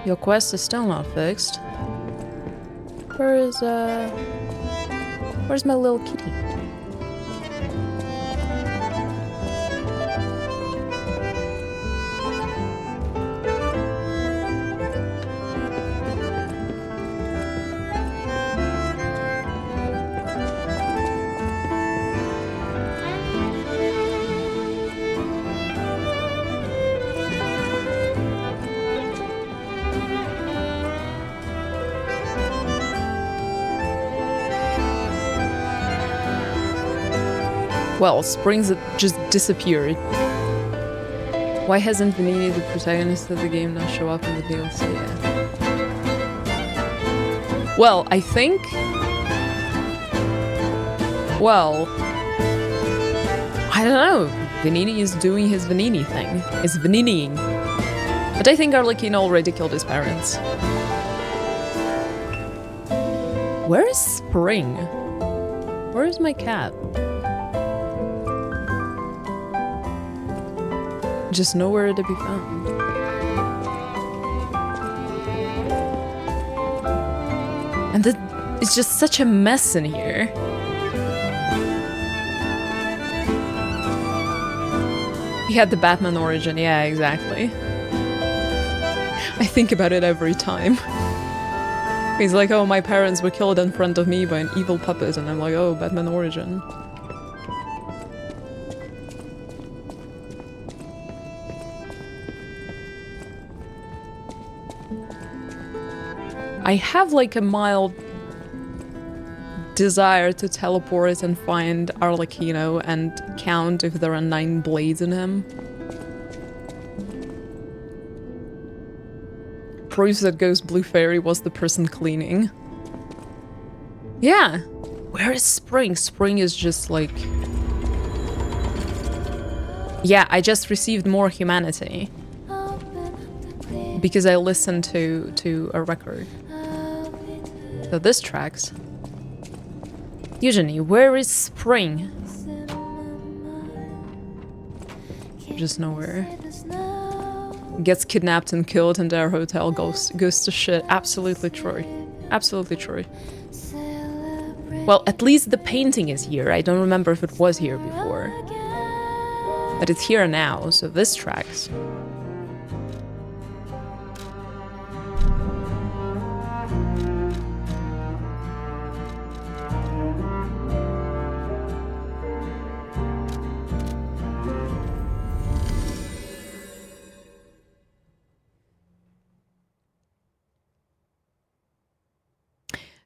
Your quest is still not fixed. Where's my little kitty? Well, Springs just disappeared. Why hasn't Vanini, the protagonist of the game, not show up in the DLC yet? Well, I think... Well... I don't know. Vanini is doing his Vanini thing. It's Vaniniing. But I think Arlecchino already killed his parents. Where is Spring? Where is my cat? Just nowhere to be found. And it's just such a mess in here. He had the Batman origin, yeah, exactly. I think about it every time. He's like, oh, my parents were killed in front of me by an evil puppet, and I'm like, oh, Batman origin. I have like a mild desire to teleport and find Arlecchino and count if there are 9 blades in him. proves that Ghost Blue Fairy was the person cleaning. Yeah. Where is Spring? Spring is just like... Yeah, I just received more humanity. Because I listened to a record. So this tracks. Eugenie, where is Spring? Just nowhere. Gets kidnapped and killed and our hotel goes to shit. Absolutely true. Absolutely true. Well, at least the painting is here. I don't remember if it was here before. But it's here now, so this tracks.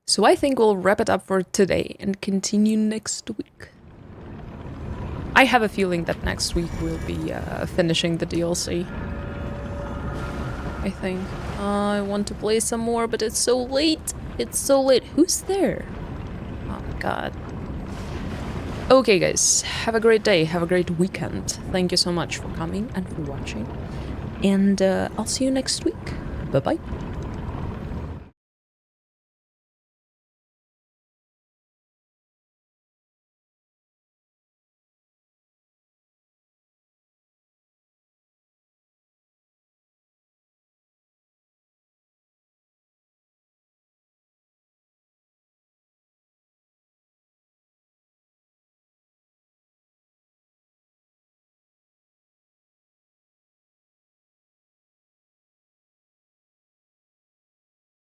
So I think we'll wrap it up for today and continue next week. I have a feeling that next week we'll be finishing the DLC. I think. I want to play some more, but it's so late. It's so late. Who's there? Oh my god. Okay guys, have a great day, have a great weekend. Thank you so much for coming and for watching. And I'll see you next week. Bye-bye.